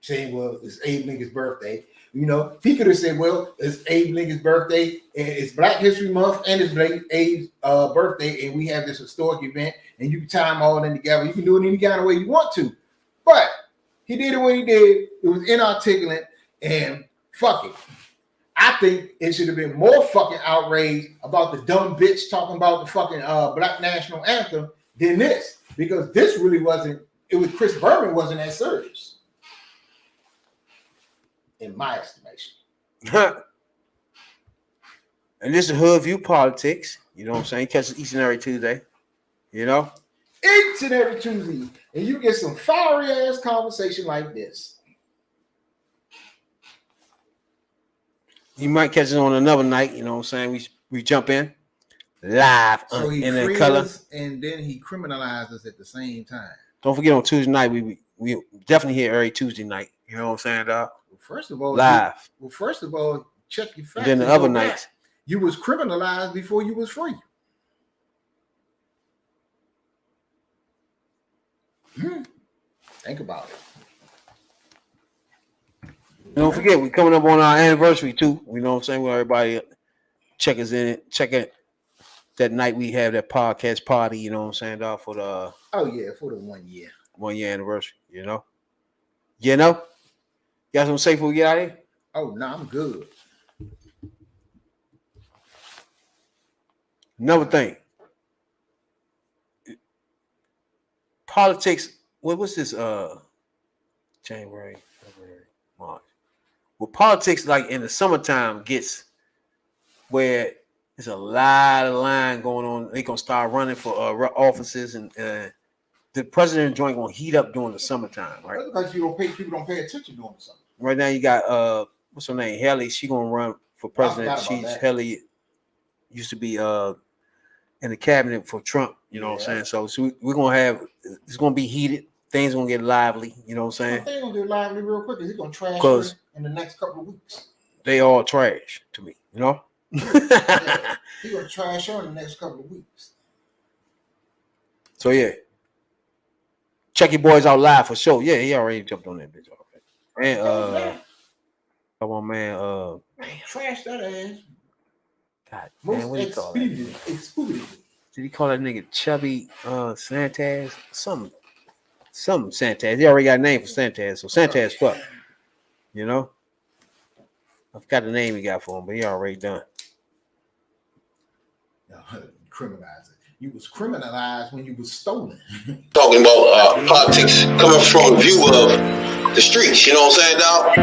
F: saying, well, it's Abe Lincoln's birthday. You know, he could have said, well, it's Abe Lincoln's birthday, and it's Black History Month, and it's Abe's birthday, and we have this historic event, and you can tie them all in together. You can do it any kind of way you want to. But he did it when he did. It was inarticulate, and Fuck it. I think it should have been more fucking outrage about the dumb bitch talking about the fucking Black National Anthem than this, because this really wasn't. It was Chris Berman wasn't that serious, in my estimation.
E: And this is Hoodview Politics. You know what I'm saying? Catch us each and every Tuesday. You know?
F: Each and every Tuesday. And you get some fiery ass conversation like this.
E: You might catch us on another night. You know what I'm saying? We jump in live
F: So he
E: in the
F: freed
E: color.
F: us and then he criminalized us at the same time.
E: Don't forget on Tuesday night, we definitely here every Tuesday night. You know what I'm saying, dog?
F: Well, first of all,
E: Live.
F: Check your facts.
E: And then the
F: and
E: other
F: go back.
E: nights.
F: You was criminalized before you was free. Think about it.
E: Don't forget, we're coming up on our anniversary too. You know what I'm saying? Where everybody check us in it. Check it. That night we have that podcast party, you know what I'm saying, dog, for the
F: For the 1 year.
E: 1 year anniversary, you know? You know? You got something to say before we get out of here?
F: Oh, no, I'm good.
E: Another thing. Politics, what's this January, February, March? Well, politics like in the summertime gets where there's a lot of line going on. They're gonna start running for offices, and the president joint gonna heat up during the summertime, right?
F: Because people don't pay attention during the summer.
E: Right now you got what's her name? Haley. She gonna run for president. She's Haley used to be in the cabinet for Trump, you know what I'm saying? So we're gonna have it's gonna be heated, things gonna get lively, you know what I'm saying?
F: Things gonna get lively real quick. He's gonna trash her in the next couple of weeks.
E: They all trash to me, you know.
F: He's gonna trash her in the next couple of weeks.
E: So yeah. Check your boys out live for sure. Yeah, he already jumped on that bitch already. And come on, man.
F: Trash that ass.
E: God man, what do you call that?
F: Expediently.
E: Did he call that nigga Chubby Santaz? Something Santaz. He already got a name for Santaz, so Santaz fuck. You know? I forgot the name he got for him, but he already done.
F: Criminalized. You was criminalized when you was stolen.
D: Talking about politics coming from a view of the streets, you know what I'm saying, dog?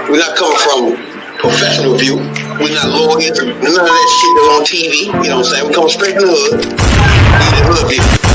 D: We're not coming from professional view. We're not lawyers, none of that shit that's on TV, you know what I'm saying? We come straight from the hood. We the hood view.